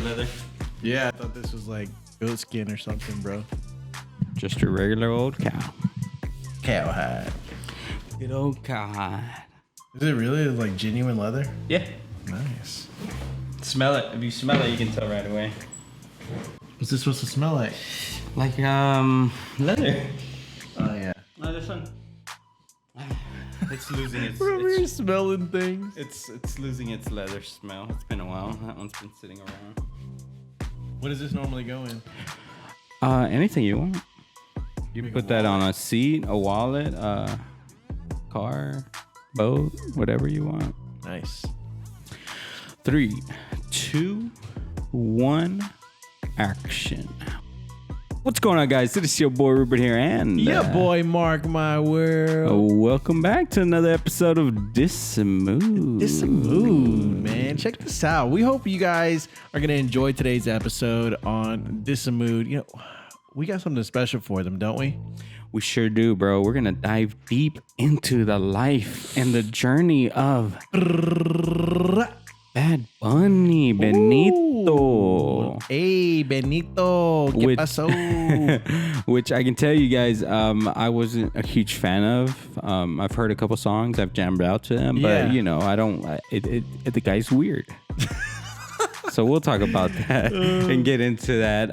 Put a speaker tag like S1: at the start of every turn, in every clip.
S1: leather?
S2: Yeah, I thought this was like goat skin or something, bro.
S1: Just a regular old cow.
S2: Cowhide.
S1: Good old cowhide.
S2: Is it really like genuine leather?
S1: Yeah.
S2: Nice.
S1: Smell it. If you smell it, you can tell right away.
S2: What's this supposed to smell like?
S1: Like leather.
S2: Oh yeah.
S1: Oh, this one. It's losing its.
S2: You're smelling things.
S1: It's losing its leather smell. It's been a while. That one's been sitting around.
S2: What does this normally go in?
S1: Anything you want. You can put that on a seat, a wallet, car, boat, whatever you want.
S2: Nice.
S1: 3, 2, 1, action. What's going on, guys? This is your boy Rupert here, and
S2: boy Mark My World.
S1: welcome back to another episode of DisAMood.
S2: DisAMood, man. Check this out. We hope you guys are gonna enjoy today's episode on DisAMood. You know, we got something special for them, don't we?
S1: We sure do, bro. We're gonna dive deep into the life and the journey of Bad Bunny, Benito.
S2: Hey, Benito, ¿qué pasó?
S1: Which I can tell you guys, I wasn't a huge fan of. I've heard a couple songs, I've jammed out to them, but you know, I don't. The guy's weird. So we'll talk about that and get into that.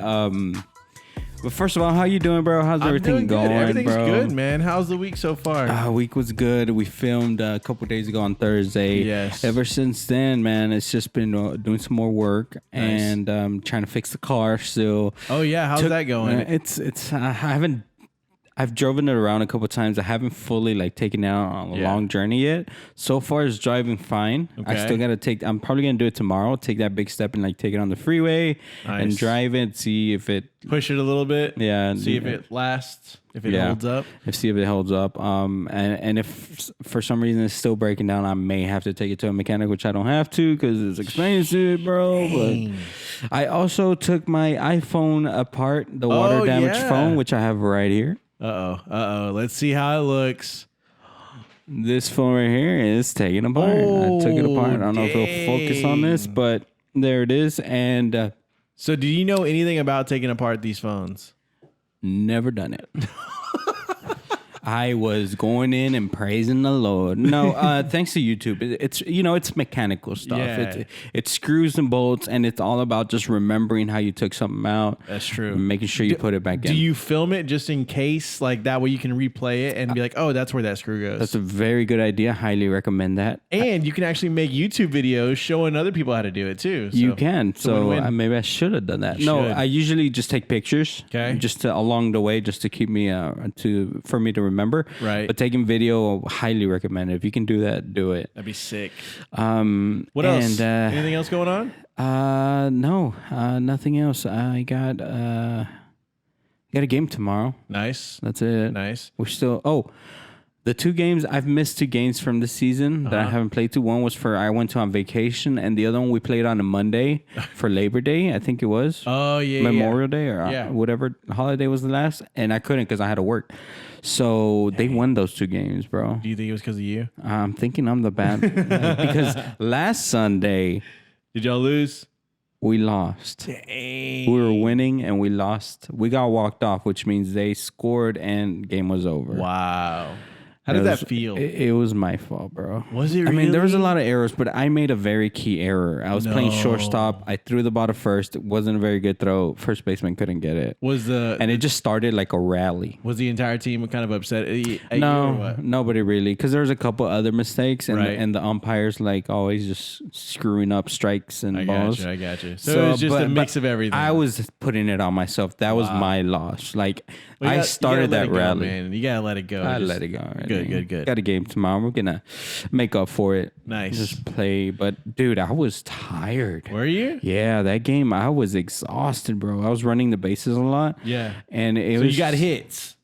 S1: But first of all, how you doing, bro? How's everything going,
S2: Everything's
S1: bro?
S2: good, man. How's the week so far?
S1: Week was good. We filmed a couple days ago on Thursday.
S2: Yes.
S1: Ever since then, man, it's just been doing some more work and trying to fix the car still.
S2: Oh yeah, how's that going?
S1: I've driven it around a couple times. I haven't fully taken it out on a long journey yet. So far, it's driving fine.
S2: Okay.
S1: I still got to I'm probably going to do it tomorrow. Take that big step and take it on the freeway and drive it. See if it...
S2: Push it a little bit.
S1: Yeah.
S2: See if it lasts. If it holds up.
S1: See if it holds up. And if for some reason it's still breaking down, I may have to take it to a mechanic, which I don't have to because it's expensive, bro.
S2: Dang.
S1: But I also took my iPhone apart, the water damaged phone, which I have right here.
S2: Uh-oh. Let's see how it looks.
S1: This phone right here is taken apart. I took it apart. I don't know if it'll focus on this, but there it is. And
S2: so do you know anything about taking apart these phones?
S1: Never done it. I was going in and praising the Lord. No, thanks to YouTube. It's mechanical stuff.
S2: Yeah.
S1: It's screws and bolts, and it's all about just remembering how you took something out.
S2: That's true.
S1: And making sure you put it back in.
S2: Do you film it just in case, like that way you can replay it and be like, oh, that's where that screw goes?
S1: That's a very good idea. Highly recommend that.
S2: And you can actually make YouTube videos showing other people how to do it too. So
S1: you can. So maybe I should have done that. No, I usually just take pictures.
S2: Okay.
S1: Just along the way, just to keep me for me to remember.
S2: Right.
S1: But taking video, highly recommend it. If you can do that, do it.
S2: That'd be sick. What else? Anything else going on?
S1: No, nothing else. I got a game tomorrow.
S2: Nice.
S1: That's it.
S2: Nice.
S1: We're still the 2 games I've missed 2 games from this season that I haven't played to. One was I went to on vacation, and the other one we played on a Monday for Labor Day, I think it was.
S2: Oh yeah,
S1: Memorial Day or whatever holiday was the last, and I couldn't because I had to work. So they won those 2 games, bro.
S2: Do you think it was because of you?
S1: I'm thinking I'm the bad because last Sunday,
S2: did y'all lose?
S1: We lost.
S2: Dang.
S1: We were winning and we lost. We got walked off, which means they scored and game was over.
S2: Wow. How did that feel?
S1: It was my fault, bro.
S2: Was it really?
S1: I mean, there was a lot of errors, but I made a very key error. I was playing shortstop. I threw the ball to first. It wasn't a very good throw. First baseman couldn't get it. And it just started like a rally.
S2: Was the entire team kind of upset at you?
S1: No, nobody really. Because there was a couple other mistakes, and the umpires always just screwing up strikes and balls.
S2: I got you. So it was just a mix of everything.
S1: I was putting it on myself. That was my loss. I started that rally.
S2: Man. You gotta let it go.
S1: I let it go already.
S2: Good.
S1: Got a game tomorrow. We're gonna make up for it.
S2: Nice.
S1: Just play. But dude, I was tired.
S2: Were you?
S1: Yeah, that game I was exhausted, bro. I was running the bases a lot.
S2: Yeah.
S1: And
S2: you got hits.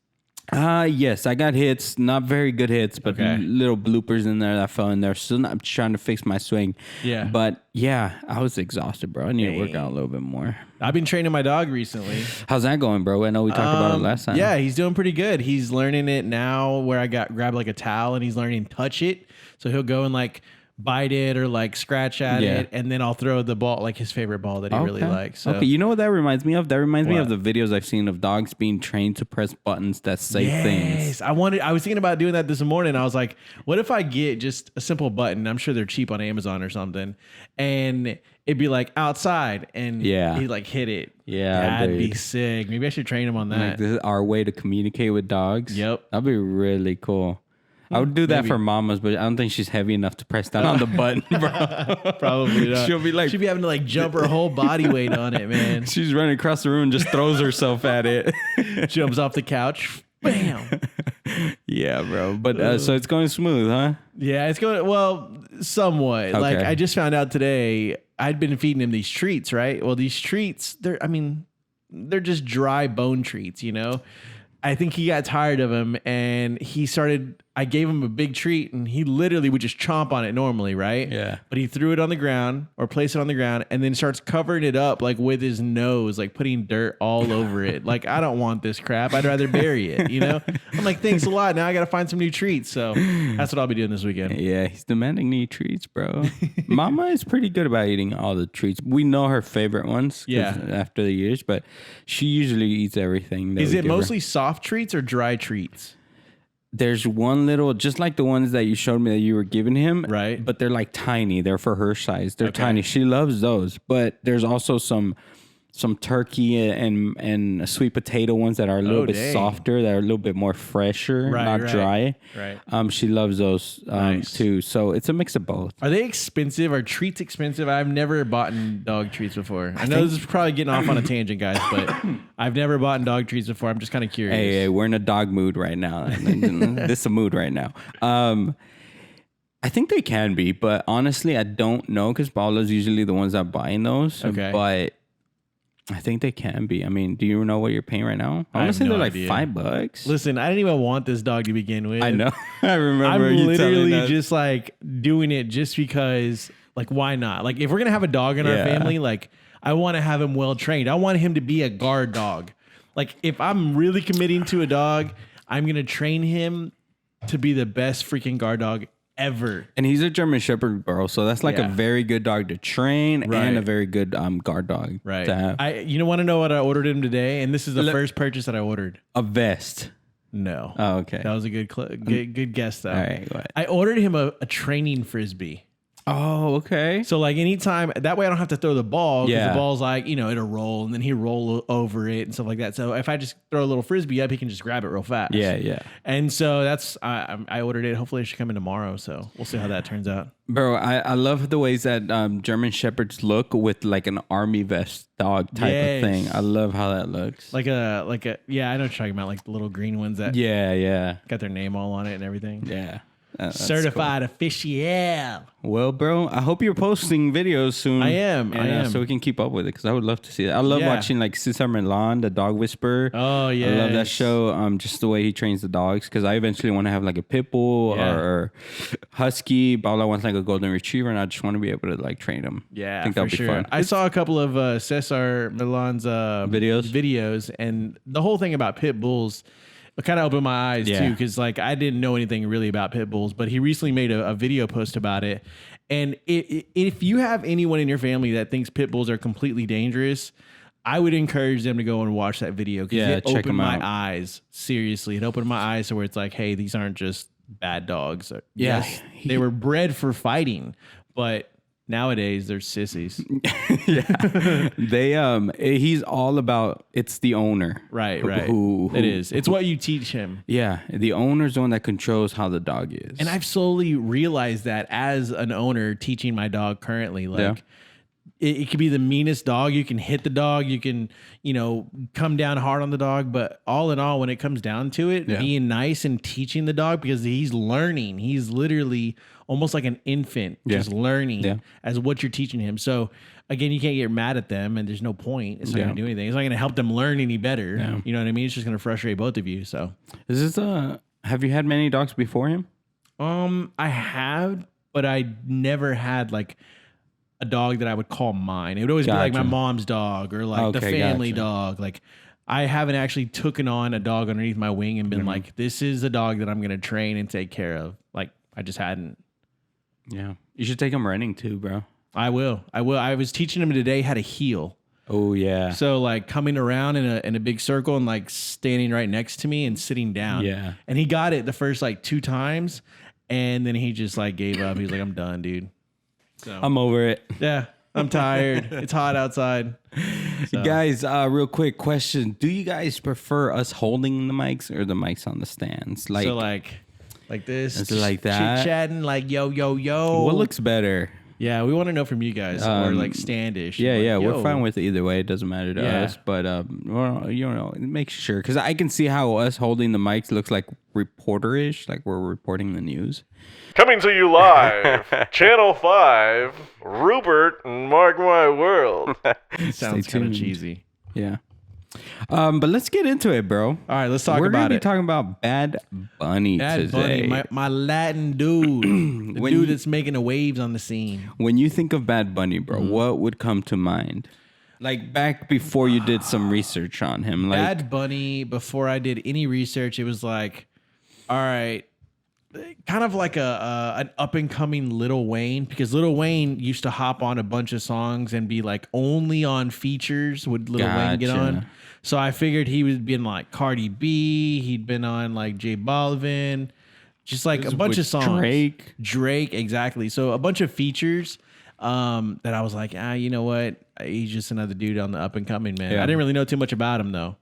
S1: Yes, I got hits. Not very good hits, but little bloopers in there that fell in there. Still not trying to fix my swing.
S2: Yeah.
S1: But yeah, I was exhausted, bro. I need to work out a little bit more.
S2: I've been training my dog recently.
S1: How's that going, bro? I know we talked about it last time.
S2: Yeah, he's doing pretty good. He's learning it now where I grab like a towel and he's learning touch it. So he'll go and bite it or like scratch at it, and then I'll throw the ball, like his favorite ball that he really likes. So.
S1: Okay, you know what that reminds me of? That reminds me of the videos I've seen of dogs being trained to press buttons that say things.
S2: I was thinking about doing that this morning. I was like, what if I get just a simple button? I'm sure they're cheap on Amazon or something, and it'd be like outside, and he like hit it.
S1: Yeah,
S2: that'd be sick. Maybe I should train him on that.
S1: Like, this is our way to communicate with dogs.
S2: Yep,
S1: that'd be really cool. I would do that for mamas, but I don't think she's heavy enough to press down on the button, bro.
S2: Probably not.
S1: She'll be having to like
S2: jump her whole body weight on it, man.
S1: She's running across the room and just throws herself at it.
S2: Jumps off the couch. Bam.
S1: Yeah, bro. But so it's going smooth, huh?
S2: Yeah, it's going, well, somewhat. Okay. Like I just found out today, I'd been feeding him these treats, right? Well, these treats, they're just dry bone treats, you know? I think he got tired of them and I gave him a big treat and he literally would just chomp on it normally, right?
S1: Yeah.
S2: But he threw it on the ground or placed it on the ground and then starts covering it up like with his nose, like putting dirt all over it. Like, I don't want this crap. I'd rather bury it, you know? I'm like, thanks a lot. Now I got to find some new treats. So that's what I'll be doing this weekend.
S1: Yeah, he's demanding new treats, bro. Mama is pretty good about eating all the treats. We know her favorite ones after the years, but she usually eats everything.
S2: Is it mostly soft treats or dry treats?
S1: There's one little, just like the ones that you showed me that you were giving him.
S2: Right.
S1: But they're like tiny. They're for her size. They're tiny. She loves those. But there's also some turkey and sweet potato ones that are a little bit softer, that are a little bit more fresher, not dry.
S2: Right.
S1: She loves those too. So it's a mix of both.
S2: Are they expensive? Are treats expensive? I've never bought dog treats before. I know this is probably getting off on a tangent, guys, but I've never bought dog treats before. I'm just kind of curious.
S1: Hey, we're in a dog mood right now. This is a mood right now. I think they can be, but honestly, I don't know because Paula's usually the ones that buying those.
S2: Okay.
S1: But I think they can be. I mean, do you know what you're paying right now? I want to say they're like $5.
S2: Listen, I didn't even want this dog to begin with.
S1: I know. I remember
S2: I'm
S1: you
S2: literally
S1: telling
S2: just like doing it just because, like, why not? Like, if we're gonna have a dog in our family, like, I want to have him well trained. I want him to be a guard dog. Like, if I'm really committing to a dog, I'm gonna train him to be the best freaking guard dog ever.
S1: And he's a German Shepherd, bro. So that's like a very good dog to train and a very good guard dog to have.
S2: You want to know what I ordered him today? And this is the first purchase that I ordered.
S1: A vest.
S2: No.
S1: Oh, okay.
S2: That was a good guess, though.
S1: All right, go ahead.
S2: I ordered him a training frisbee.
S1: Oh, okay.
S2: So like anytime, that way I don't have to throw the ball because the ball's like, it'll roll and then he'll roll over it and stuff like that. So if I just throw a little frisbee up, he can just grab it real fast.
S1: Yeah.
S2: And so that's, I ordered it. Hopefully it should come in tomorrow. So we'll see how that turns out.
S1: Bro, I love the ways that German Shepherds look with like an army vest dog type of thing. I love how that looks.
S2: Like a, I know what you're talking about, like the little green ones that got their name all on it and everything.
S1: Yeah.
S2: Certified official.
S1: Well, bro, I hope you're posting videos soon.
S2: I am.
S1: So we can keep up with it because I would love to see it. I love watching like Cesar Milan, the dog whisperer.
S2: Oh, yeah.
S1: I love that show. Just the way he trains the dogs because I eventually want to have like a pit bull or husky. Paula wants like a golden retriever and I just want to be able to like train them.
S2: Yeah,
S1: I think that'll be fun.
S2: I saw a couple of Cesar Milan's videos and the whole thing about pit bulls. It kind of opened my eyes too, because like I didn't know anything really about pit bulls, but he recently made a video post about it. And if you have anyone in your family that thinks pit bulls are completely dangerous, I would encourage them to go and watch that video because it opened my eyes. Seriously, it opened my eyes to where it's like, hey, these aren't just bad dogs. Yes, they were bred for fighting, but nowadays they're sissies.
S1: He's all about it's the owner.
S2: Right. It is. It's what you teach him.
S1: Yeah. The owner's the one that controls how the dog is.
S2: And I've slowly realized that as an owner teaching my dog currently, like it could be the meanest dog. You can hit the dog. You can, come down hard on the dog. But all in all, when it comes down to it, being nice and teaching the dog because he's learning. He's literally almost like an infant, just learning as what you're teaching him. So again, you can't get mad at them and there's no point. It's not going to do anything. It's not going to help them learn any better. Yeah. You know what I mean? It's just going to frustrate both of you. So
S1: is this have you had many dogs before him?
S2: I have, but I never had like a dog that I would call mine. It would always be like my mom's dog or like the family dog. Like I haven't actually taken on a dog underneath my wing and been like, this is a dog that I'm going to train and take care of. Like I just hadn't.
S1: Yeah. You should take him running too, bro.
S2: I will. I was teaching him today how to heel.
S1: Oh yeah.
S2: So like coming around in a big circle and like standing right next to me and sitting down.
S1: Yeah.
S2: And he got it the first like 2 times, and then he just like gave up. He's like, I'm done, dude. So
S1: I'm over it.
S2: Yeah. I'm tired. It's hot outside. So.
S1: Guys, real quick question. Do you guys prefer us holding the mics or the mics on the stands?
S2: Like this.
S1: Is it like that?
S2: Chit-chatting, like yo.
S1: What looks better?
S2: Yeah, we want to know from you guys. Or like standish.
S1: Yeah,
S2: like,
S1: yeah. We're fine with it either way. It doesn't matter to us. But, well, you know, make sure. Because I can see how us holding the mics looks like reporter-ish. Like we're reporting the news.
S3: Coming to you live, Channel 5, Rupert and Mark My World.
S2: Sounds kind of cheesy.
S1: Yeah. But let's get into it, bro.
S2: All right, let's talk about it.
S1: We're going to be talking about Bad Bunny today.
S2: Bunny, my Latin dude. The dude that's making the waves on the scene.
S1: When you think of Bad Bunny, bro, what would come to mind? Like back before you did some research on him. Like,
S2: Bad Bunny, before I did any research, it was like, all right, kind of like an up and coming Lil Wayne, because Lil Wayne used to hop on a bunch of songs and be like only on features would Lil Wayne get on. So I figured he would be in like Cardi B, he'd been on like J Balvin, just like a bunch of songs. Drake, exactly. So a bunch of features that I was like, you know what? He's just another dude on the up and coming, man. Yeah. I didn't really know too much about him though.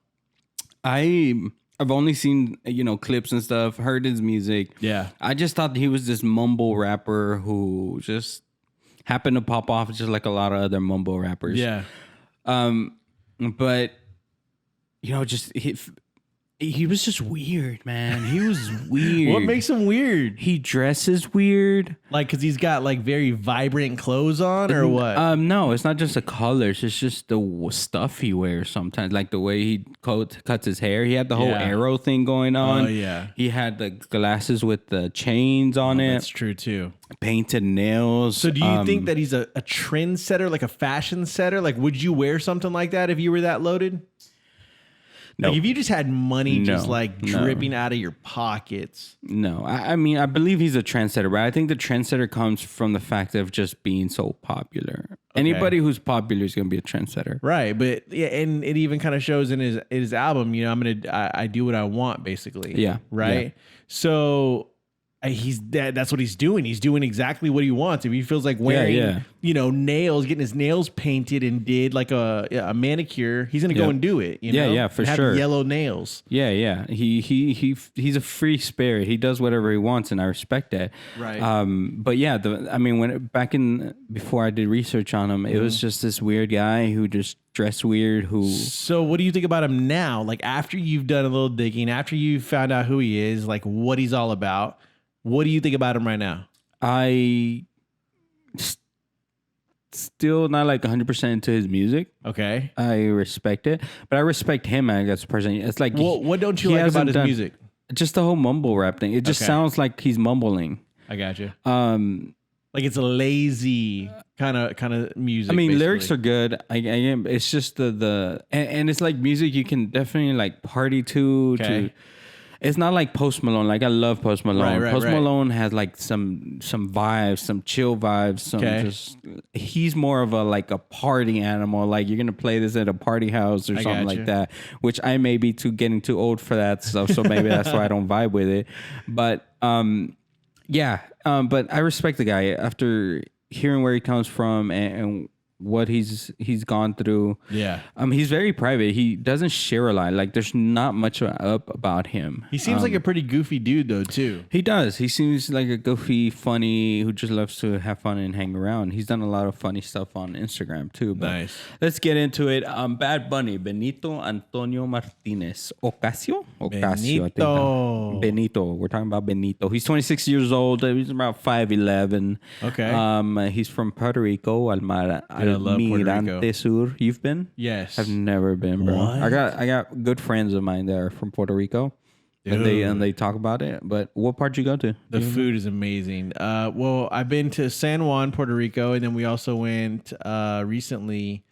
S1: I've only seen, you know, clips and stuff, heard his music.
S2: Yeah.
S1: I just thought he was this mumble rapper who just happened to pop off just like a lot of other mumble rappers.
S2: Yeah.
S1: But, you know, just he was just weird, man. He was weird.
S2: What makes him weird?
S1: He dresses weird.
S2: Like, because he's got like very vibrant clothes on or what?
S1: No, it's not just the colors. It's just the stuff he wears sometimes. Like the way he cuts his hair. He had the whole arrow thing going on.
S2: Oh, yeah.
S1: He had the glasses with the chains on it.
S2: That's true, too.
S1: Painted nails.
S2: So do you think that he's a trendsetter, like a fashion setter? Like, would you wear something like that if you were that loaded?
S1: No.
S2: Like if you just had money just like dripping out of your pockets.
S1: No. I mean, I believe he's a trendsetter, but I think the trendsetter comes from the fact of just being so popular. Okay. Anybody who's popular is going to be a trendsetter.
S2: Right. But yeah, and it even kind of shows in his album, you know, I do what I want, basically.
S1: Yeah.
S2: Right. Yeah. So that's what he's doing. He's doing exactly what he wants. If he feels like wearing, you know, nails, getting his nails painted and did like a manicure, he's gonna go and do it. You know?
S1: Yeah, for sure.
S2: Have yellow nails.
S1: Yeah. He's a free spirit. He does whatever he wants, and I respect that.
S2: Right.
S1: But yeah, before I did research on him, it was just this weird guy who just dressed weird.
S2: So what do you think about him now? Like after you've done a little digging, after you found out who he is, like what he's all about. What do you think about him right now?
S1: I still not like 100% into his music.
S2: Okay.
S1: I respect it, but I respect him as a person. It's like,
S2: what don't you like about his music?
S1: Just the whole mumble rap thing. It just sounds like he's mumbling.
S2: I got you. Like it's a lazy kind of music.
S1: I mean, lyrics are good. It's just and it's like music you can definitely like party to.
S2: Okay.
S1: It's not like Post Malone. Like I love Post Malone.
S2: Right,
S1: Post Malone has like some vibes, some chill vibes. He's more of a party animal. Like you're gonna play this at a party house or something like that. Which I may be getting too old for that stuff. So maybe that's why I don't vibe with it. But but I respect the guy after hearing where he comes from and what he's gone through.
S2: Yeah.
S1: He's very private. He doesn't share a lot. Like there's not much up about him.
S2: He seems like a pretty goofy dude though too.
S1: He does. He seems like a goofy, funny, who just loves to have fun and hang around. He's done a lot of funny stuff on Instagram too. But
S2: nice.
S1: Let's get into it. Bad Bunny, Benito Antonio Martinez. Ocasio, Benito. We're talking about Benito. He's 26 years old. He's about 5'11".
S2: Okay.
S1: He's from Puerto Rico, Almirante Sur. You've been?
S2: Yes.
S1: I've never been, bro.
S2: What?
S1: I got good friends of mine that are from Puerto Rico. And they talk about it. But what part did you go to?
S2: The food is amazing. Well, I've been to San Juan, Puerto Rico, and then we also went recently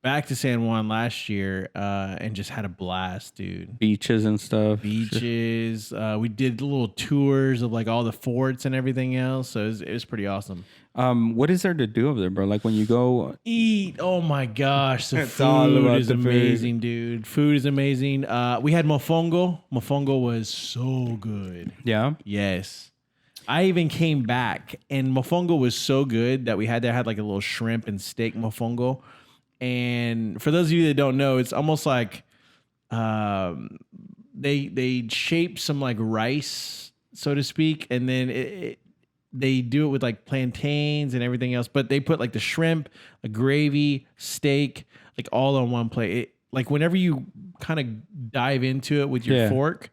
S2: back to San Juan last year and just had a blast, dude.
S1: Beaches and stuff.
S2: Beaches. We did little tours of like all the forts and everything else. So it was pretty awesome.
S1: What is there to do over there, bro? Like when you go
S2: eat, oh my gosh, the
S1: It's all
S2: food
S1: about
S2: is
S1: the food.
S2: amazing, dude. Food is amazing. We had mofongo. Mofongo was so good.
S1: Yeah.
S2: Yes. I even came back and mofongo was so good that we had like a little shrimp and steak mofongo. And for those of you that don't know, it's almost like they shape some like rice, so to speak, and then they do it with like plantains and everything else. But they put like the shrimp, a gravy, steak, like all on one plate. Like whenever you kind of dive into it with your fork,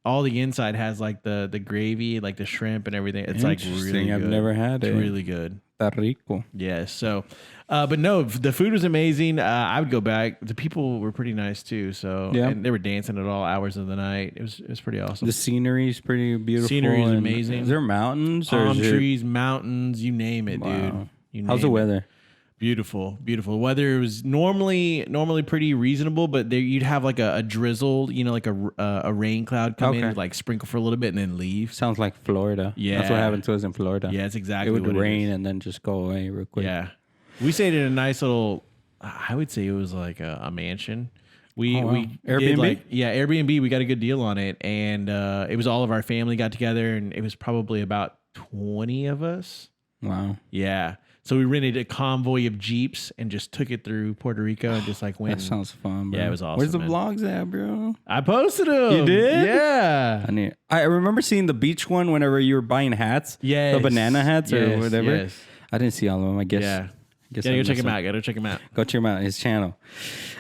S2: all the inside has like the gravy, like the shrimp and everything. It's like really good.
S1: I've never had it.
S2: It's really good.
S1: Está rico.
S2: Yeah. So, but no, the food was amazing. I would go back. The people were pretty nice too. So, and they were dancing at all hours of the night. It was pretty awesome.
S1: The scenery is pretty beautiful.
S2: Scenery is amazing.
S1: Is there mountains?
S2: Palm trees, mountains, you name it, dude.
S1: How's the weather?
S2: Beautiful, beautiful. Weather was normally pretty reasonable, but there you'd have like a drizzle, like a rain cloud come in, like sprinkle for a little bit and then leave.
S1: Sounds like Florida.
S2: Yeah,
S1: that's what happened to us in Florida.
S2: Yeah, it's exactly.
S1: It would
S2: what
S1: rain
S2: it is.
S1: and then just go away real quick.
S2: Yeah, we stayed in a nice little. I would say it was like a mansion. We
S1: Airbnb.
S2: Airbnb. We got a good deal on it, and it was all of our family got together, and it was probably about 20 of us.
S1: Wow.
S2: Yeah. So we rented a convoy of Jeeps and just took it through Puerto Rico and just like went.
S1: That sounds fun, bro.
S2: Yeah, it was awesome.
S1: Where's the
S2: man.
S1: vlogs at, bro?
S2: I posted them.
S1: You did?
S2: Yeah.
S1: I remember seeing the beach one whenever you were buying hats.
S2: Yes.
S1: The banana hats or whatever.
S2: Yes.
S1: I didn't see all of them, I guess.
S2: Yeah.
S1: I
S2: Go check him out. Gotta check him out.
S1: Go check him out. His channel.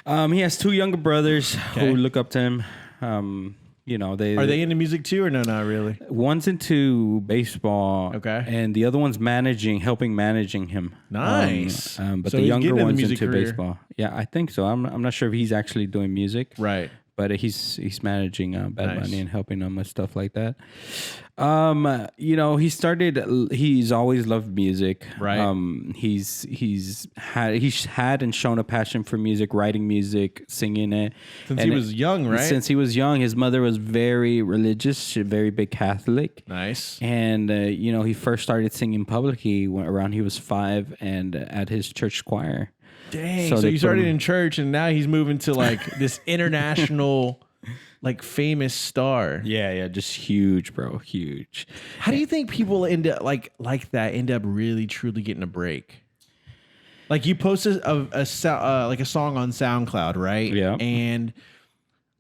S1: He has two younger brothers who look up to him. Are
S2: they into music too, or no? Not really.
S1: One's into baseball, and the other one's helping managing him.
S2: Nice.
S1: But
S2: so
S1: the younger one's into
S2: career.
S1: baseball. Yeah, I think so. I'm not sure if he's actually doing music,
S2: right?
S1: But he's managing Bad Bunny and helping him with stuff like that. He's always loved music.
S2: Right.
S1: He's had and shown a passion for music, writing music, singing it.
S2: Since he was young, right?
S1: Since he was young, his mother was very religious, she's a very big Catholic.
S2: Nice.
S1: And he first started singing publicly around he was 5 and at his church choir.
S2: Dang. So you started in church and now he's moving to like this international, like famous star.
S1: Yeah. Just huge, bro. Huge.
S2: How do you think people end up like that really truly getting a break? Like you posted a song on SoundCloud, right?
S1: Yeah.
S2: And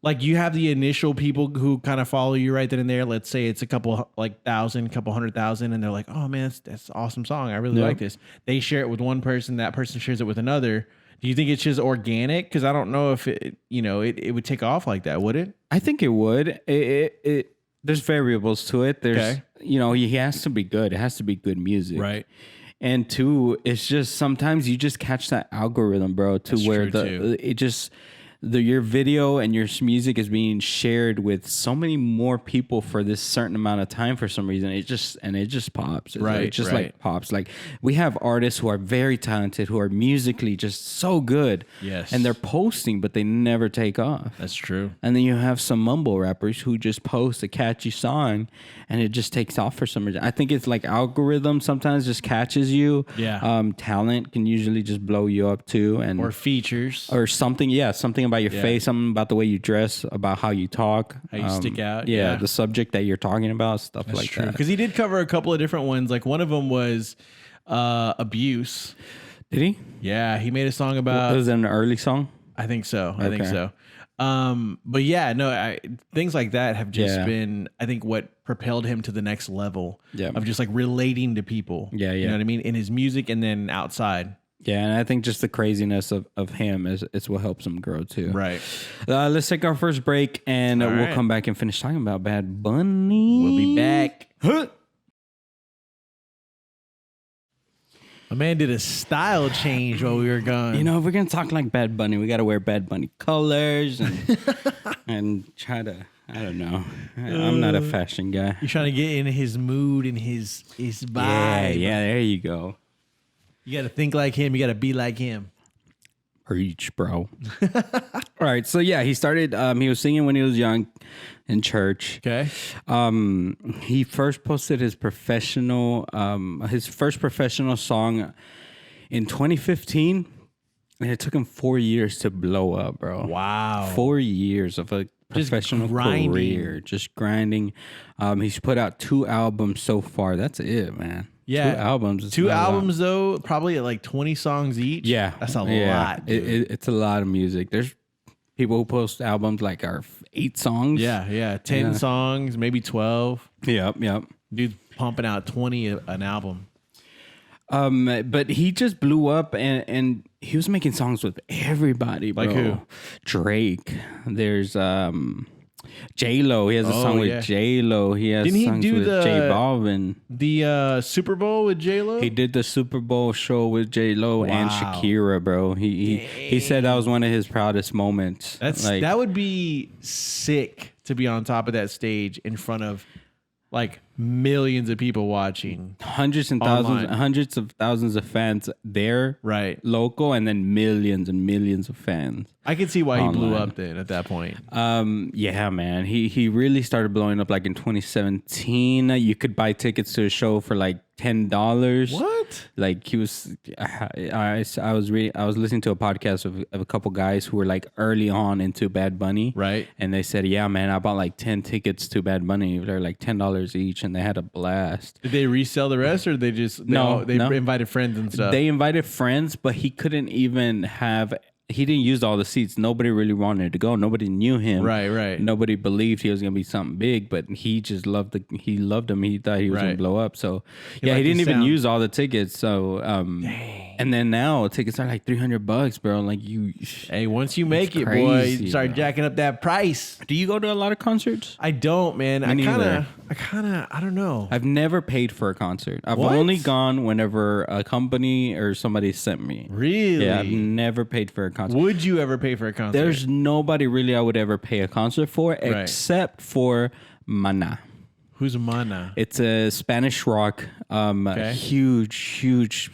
S2: like you have the initial people who kind of follow you right then and there. Let's say it's a couple 100,000, and they're like, "Oh man, that's an awesome song. I really like this." They share it with one person. That person shares it with another. Do you think it's just organic? Because I don't know if it would take off like that. Would it?
S1: I think it would. There's variables to it. There's he has to be good. It has to be good music,
S2: right?
S1: And two, it's just sometimes you just catch that algorithm, bro, your video and your music is being shared with so many more people for this certain amount of time for some reason. It just pops. It just like pops. Like we have artists who are very talented, who are musically just so good.
S2: Yes.
S1: And they're posting, but they never take off.
S2: That's true.
S1: And then you have some mumble rappers who just post a catchy song and it just takes off for some reason. I think it's like algorithm sometimes just catches you.
S2: Yeah.
S1: Talent can usually just blow you up too.
S2: Or features.
S1: Or something. Yeah. Something about your face, something about the way you dress, about how you talk,
S2: how you stick out.
S1: Yeah, the subject that you're talking about, stuff
S2: That's
S1: like
S2: true.
S1: that.
S2: Because he did cover a couple of different ones. Like one of them was abuse.
S1: Did he?
S2: Yeah, he made a song about.
S1: Was it an early song?
S2: I think so. I think so. But yeah, no, things like that have just been, I think, what propelled him to the next level of just like relating to people.
S1: Yeah.
S2: You know what I mean? In his music and then outside.
S1: Yeah, and I think just the craziness of him is what helps him grow too.
S2: Right.
S1: Let's take our first break, and we'll come back and finish talking about Bad Bunny.
S2: We'll be back. My man did a style change while we were gone.
S1: If we're gonna talk like Bad Bunny, we gotta wear Bad Bunny colors and and try to. I don't know. I'm not a fashion guy.
S2: You're trying to get in his mood and his vibe.
S1: Yeah. There you go.
S2: You got to think like him. You got to be like him.
S1: Preach, bro. All right. So yeah, he started, he was singing when he was young in church.
S2: Okay.
S1: He first posted his first professional song in 2015. And it took him 4 years to blow up, bro.
S2: Wow.
S1: 4 years of a professional career. Just grinding. He's put out 2 albums so far. That's it, man.
S2: Yeah.
S1: 2 albums.
S2: Two albums, though, probably at like 20 songs each.
S1: Yeah.
S2: That's a lot, dude.
S1: It's a lot of music. There's people who post albums like are 8 songs.
S2: Yeah. 10 songs, maybe 12.
S1: Yep.
S2: Dude's pumping out 20 an album.
S1: But he just blew up and he was making songs with everybody, bro.
S2: Like who?
S1: Drake. There's J-Lo. He has a song with J-Lo. He has songs with J Balvin.
S2: The Super Bowl with J-Lo?
S1: He did the Super Bowl show with J-Lo and Shakira, bro. He said that was one of his proudest moments.
S2: That would be sick to be on top of that stage in front of like millions of people watching,
S1: hundreds of thousands of fans there,
S2: right?
S1: Local, and then millions and millions of fans.
S2: I can see why he blew up then at that point.
S1: Yeah, man. He really started blowing up like in 2017. You could buy tickets to a show for like $10.
S2: What?
S1: Like he was, I was listening to a podcast of a couple guys who were like early on into Bad Bunny,
S2: right?
S1: And they said, yeah, man, I bought like 10 tickets to Bad Bunny. They're like $10 each, and they had a blast.
S2: Did they resell the rest, or they just no? Invited friends and stuff.
S1: They invited friends, but he couldn't even have. He didn't use all the seats. Nobody really wanted to go. Nobody knew him.
S2: Right.
S1: Nobody believed he was gonna be something big, but he just loved him. He thought he was gonna blow up. So he didn't even use all the tickets. So and then now tickets are like $300, bro. Like
S2: hey, once you make it, boy, you start jacking up that price.
S1: Do you go to a lot of concerts?
S2: I don't, man. I don't know.
S1: I've never paid for a concert. I've only gone whenever a company or somebody sent me.
S2: Really?
S1: Yeah, I've never paid for a concert.
S2: Would you ever pay for a concert?
S1: There's nobody really I would ever pay a concert for except for Maná.
S2: Who's Maná?
S1: It's a Spanish rock, huge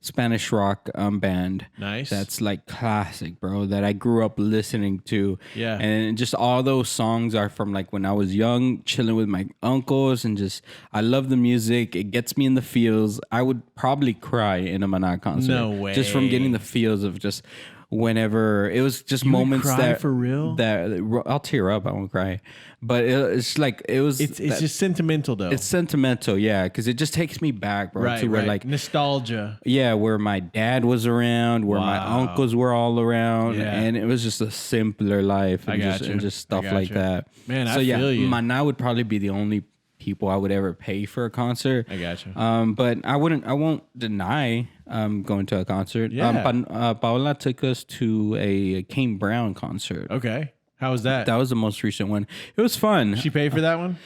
S1: Spanish rock band.
S2: Nice.
S1: That's like classic, bro, that I grew up listening to.
S2: Yeah.
S1: And just all those songs are from like when I was young, chilling with my uncles, and just I love the music. It gets me in the feels. I would probably cry in a Maná concert.
S2: No way.
S1: Just from getting the feels of just whenever it was just moments
S2: would cry
S1: that
S2: for real.
S1: That I'll tear up. I won't cry, but it's like it was.
S2: It's just sentimental though.
S1: It's sentimental, yeah, because it just takes me back, bro, to where like
S2: nostalgia.
S1: Yeah, where my dad was around, where my uncles were all around, and it was just a simpler life, and just stuff like that.
S2: Man, I feel you.
S1: Maná would probably be the only people I would ever pay for a concert.
S2: I got you.
S1: But I won't deny going to a concert.
S2: Yeah.
S1: Paola took us to a Kane Brown concert.
S2: Okay. How was that?
S1: That was the most recent one. It was fun.
S2: She paid for that one?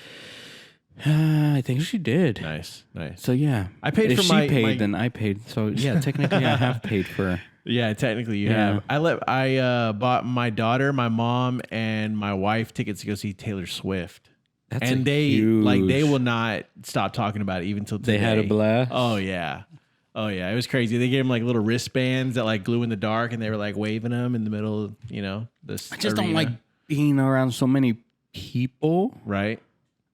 S1: I think she did.
S2: Nice.
S1: So yeah,
S2: I paid
S1: if
S2: for
S1: she paid, then I paid. So yeah, technically I have paid for.
S2: Yeah, technically you have. I bought my daughter, my mom, and my wife tickets to go see Taylor Swift. They will not stop talking about it even till today.
S1: They had a blast.
S2: Oh yeah, it was crazy. They gave them like little wristbands that like glue in the dark, and they were like waving them in the middle. This.
S1: I just don't like being around so many people.
S2: Right.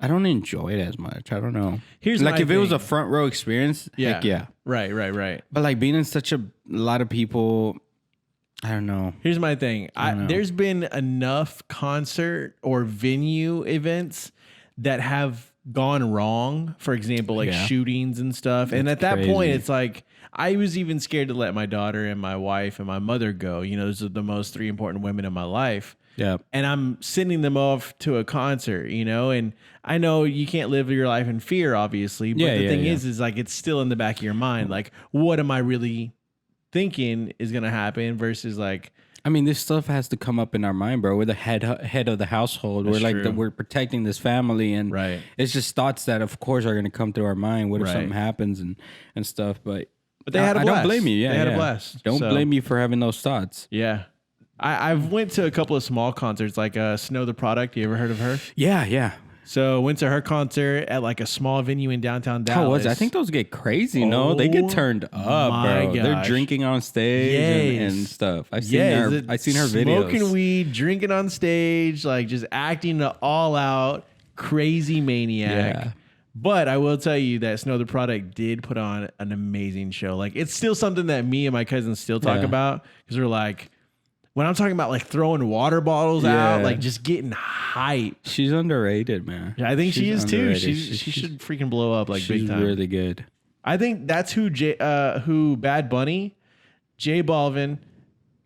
S1: I don't enjoy it as much. I don't know.
S2: Here's
S1: like if
S2: thing.
S1: it was a front row experience.
S2: Yeah.
S1: Heck yeah.
S2: Right.
S1: But like being in such a lot of people. I don't know.
S2: Here's my thing. There's been enough concert or venue events that have gone wrong. For example, like shootings and stuff. And at that point, it's like I was even scared to let my daughter and my wife and my mother go. Those are the most 3 important women in my life.
S1: Yeah.
S2: And I'm sending them off to a concert, and I know you can't live your life in fear, obviously. But the thing is like it's still in the back of your mind. Like, what am I really thinking is going to happen versus like,
S1: I mean, this stuff has to come up in our mind, bro. We're the head of the household.
S2: That's
S1: we're like
S2: true.
S1: we're protecting this family, and it's just thoughts that, of course, are going to come through our mind. What if something happens and stuff? But
S2: they had a blast.
S1: I don't blame you. Yeah,
S2: they had a blast.
S1: Don't blame you for having those thoughts.
S2: Yeah, I've went to a couple of small concerts, like Snow the Product. You ever heard of her?
S1: Yeah.
S2: So went to her concert at like a small venue in downtown Dallas.
S1: How was it? I think those get crazy. No, they get turned up, bro.
S2: Gosh.
S1: They're drinking on stage and stuff. I've seen her videos.
S2: Smoking weed, drinking on stage, like just acting all out, crazy maniac. Yeah. But I will tell you that Snow the Product did put on an amazing show. Like it's still something that me and my cousins still talk about because we're like, when I'm talking about like throwing water bottles out, like just getting hype.
S1: She's underrated, man.
S2: Yeah, I think she is too. She should freaking blow up like big time.
S1: She's really good.
S2: I think that's who Bad Bunny, J Balvin,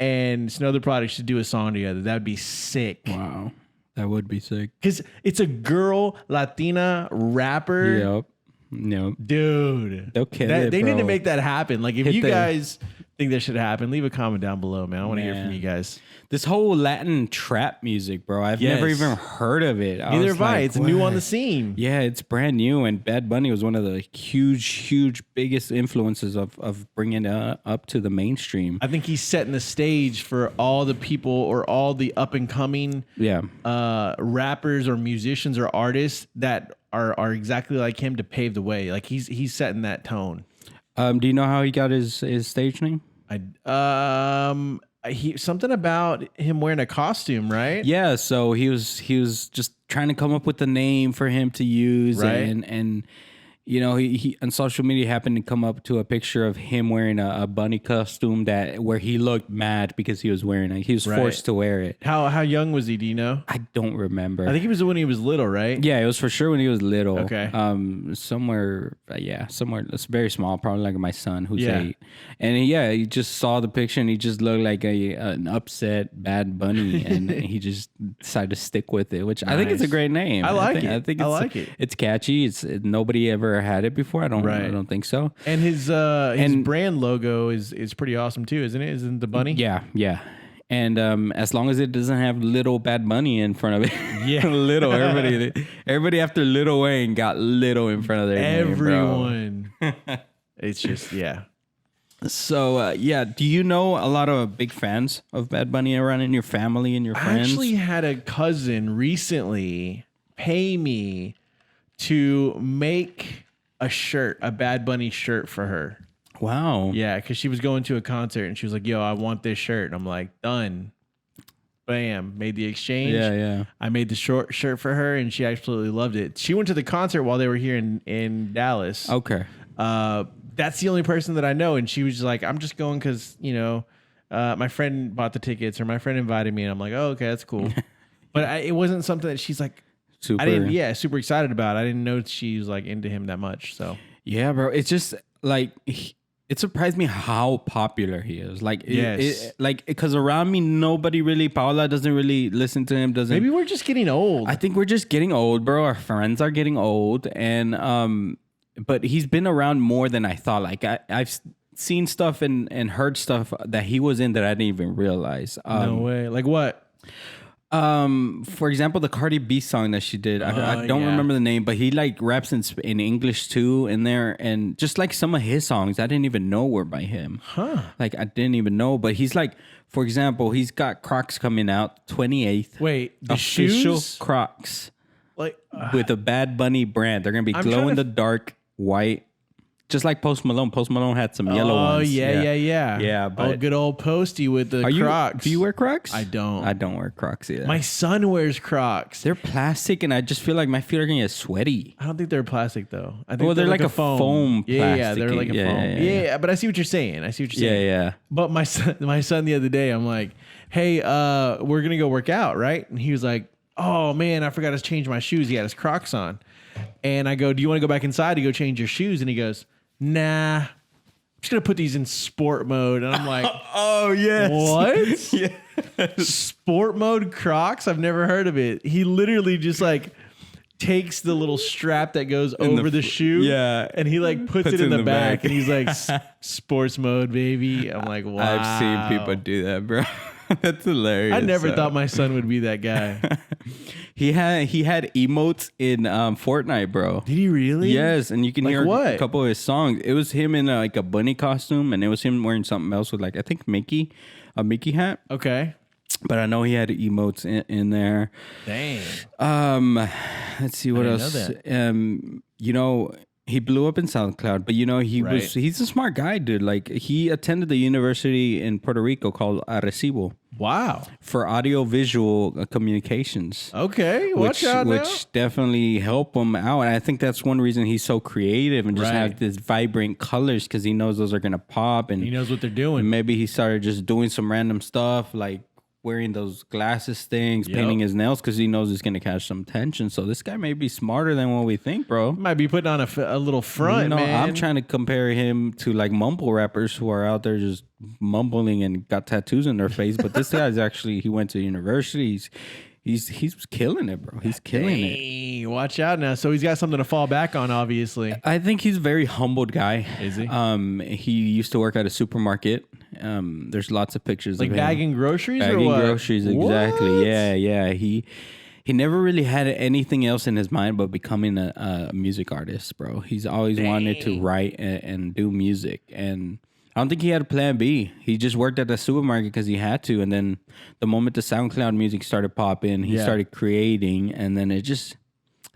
S2: and Snow the Product should do a song together. That'd be sick.
S1: Wow. That would be sick.
S2: Because it's a girl Latina rapper.
S1: Yep.
S2: Dude.
S1: They'll kill it,
S2: they need to make that happen. Like if you guys think that should happen, leave a comment down below, man. I want to hear from you guys.
S1: This whole Latin trap music, bro. I've never even heard of it.
S2: Neither have I. It's new on the scene.
S1: Yeah, it's brand new. And Bad Bunny was one of the huge, biggest influences of bringing it up to the mainstream.
S2: I think he's setting the stage for all the people or all the up and coming rappers or musicians or artists that are exactly like him to pave the way. Like he's setting that tone.
S1: Do you know how he got his stage name?
S2: Something about him wearing a costume, right?
S1: Yeah, so he was just trying to come up with a name for him to use, right? And you know, he on social media happened to come up to a picture of him wearing a bunny costume where he looked mad because he was wearing it. He was forced to wear it.
S2: How young was he? Do you know?
S1: I don't remember.
S2: I think it was when he was little, right?
S1: Yeah, it was for sure when he was little.
S2: Okay.
S1: Somewhere it's very small, probably like my son who's 8. And he just saw the picture and he just looked like an upset Bad Bunny, and he just decided to stick with it, which I think it's a great name.
S2: I like it.
S1: I think it. It's catchy. Nobody ever had it before. I don't think so.
S2: And his brand logo is pretty awesome too, isn't it? Isn't the bunny?
S1: Yeah. And as long as it doesn't have Little Bad Bunny in front of it.
S2: Yeah.
S1: Little. Everybody after Lil Wayne got Little in front of their
S2: everyone.
S1: Name, bro.
S2: It's just
S1: So do you know a lot of big fans of Bad Bunny around in your family and your friends?
S2: I actually had a cousin recently pay me to make a Bad Bunny shirt for her.
S1: Wow.
S2: Yeah, because she was going to a concert and she was like, yo, I want this shirt. And I'm like, done. Bam. Made the exchange.
S1: Yeah.
S2: I made the short shirt for her and she absolutely loved it. She went to the concert while they were here in Dallas.
S1: Okay.
S2: That's the only person that I know. And she was just like, I'm just going because, my friend bought the tickets or my friend invited me. And I'm like, oh, okay, that's cool. But it wasn't something that she's like, super excited about. I didn't know she was like into him that much. So
S1: yeah, bro. It's just like it surprised me how popular he is. Like, because around me nobody really. Paula doesn't really listen to him.
S2: Maybe we're just getting old.
S1: I think we're just getting old, bro. Our friends are getting old, and but he's been around more than I thought. Like I've seen stuff and heard stuff that he was in that I didn't even realize.
S2: No way. Like what?
S1: For example, the Cardi B song that she did, I don't remember the name, but he like raps in English too in there, and just like some of his songs, I didn't even know were by him. Like I didn't even know, but he's like, for example, he's got Crocs coming out 28th.
S2: Wait, the
S1: official
S2: shoes?
S1: Crocs,
S2: like
S1: with a Bad Bunny brand. They're gonna be glow in the dark white. Just like Post Malone. Post Malone had some yellow ones.
S2: Oh, yeah.
S1: Yeah, but
S2: good old Posty with the Crocs.
S1: Do you wear Crocs?
S2: I don't.
S1: I don't wear Crocs either.
S2: My son wears Crocs.
S1: They're plastic, and I just feel like my feet are going to get sweaty.
S2: I don't think they're plastic, though. I think
S1: they're like a foam plastic.
S2: Yeah, they're like a foam. Yeah, but I see what you're saying.
S1: Yeah.
S2: But my son the other day, I'm like, hey, we're going to go work out, right? And he was like, oh, man, I forgot to change my shoes. He had his Crocs on. And I go, do you want to go back inside to go change your shoes? And he goes, nah, I'm just going to put these in sport mode. And I'm like,
S1: oh, yes.
S2: What?
S1: Yeah.
S2: Sport mode Crocs? I've never heard of it. He literally just like takes the little strap that goes over the shoe.
S1: Yeah.
S2: And he like puts it in the back. And he's like, sports mode, baby. I'm like, wow.
S1: I've seen people do that, bro. That's hilarious.
S2: I never thought my son would be that guy.
S1: He had emotes in Fortnite, bro.
S2: Did he really?
S1: Yes, and you can hear
S2: a
S1: couple of his songs. It was him in like a bunny costume, and it was him wearing something else with like I think a Mickey hat.
S2: Okay.
S1: But I know he had emotes in there.
S2: Dang.
S1: Let's see what else. You know, he blew up in SoundCloud, but you know, he's a smart guy, dude. Like, he attended the university in Puerto Rico called Arecibo.
S2: Wow.
S1: For audio-visual communications.
S2: Okay, watch out now.
S1: Which definitely help him out. And I think that's one reason he's so creative and just have this vibrant colors, because he knows those are going to pop. And
S2: he knows what they're doing.
S1: Maybe he started just doing some random stuff, like wearing those glasses things, painting his nails, because he knows it's going to catch some attention. So this guy may be smarter than what we think, bro.
S2: Might be putting on a little front, man.
S1: I'm trying to compare him to like mumble rappers who are out there just mumbling and got tattoos in their face. But this guy's actually, he went to university. He's killing it, bro. He's killing it.
S2: Watch out now. So he's got something to fall back on, obviously.
S1: I think he's a very humbled guy.
S2: Is he?
S1: He used to work at a supermarket. There's lots of pictures
S2: like
S1: of him.
S2: Bagging groceries or
S1: Bagging
S2: what?
S1: groceries, exactly. What? Yeah. He never really had anything else in his mind but becoming a music artist, bro. He's always wanted to write and do music. And I don't think he had a plan B. He just worked at the supermarket because he had to. And then the moment the SoundCloud music started popping, he started creating, and then it just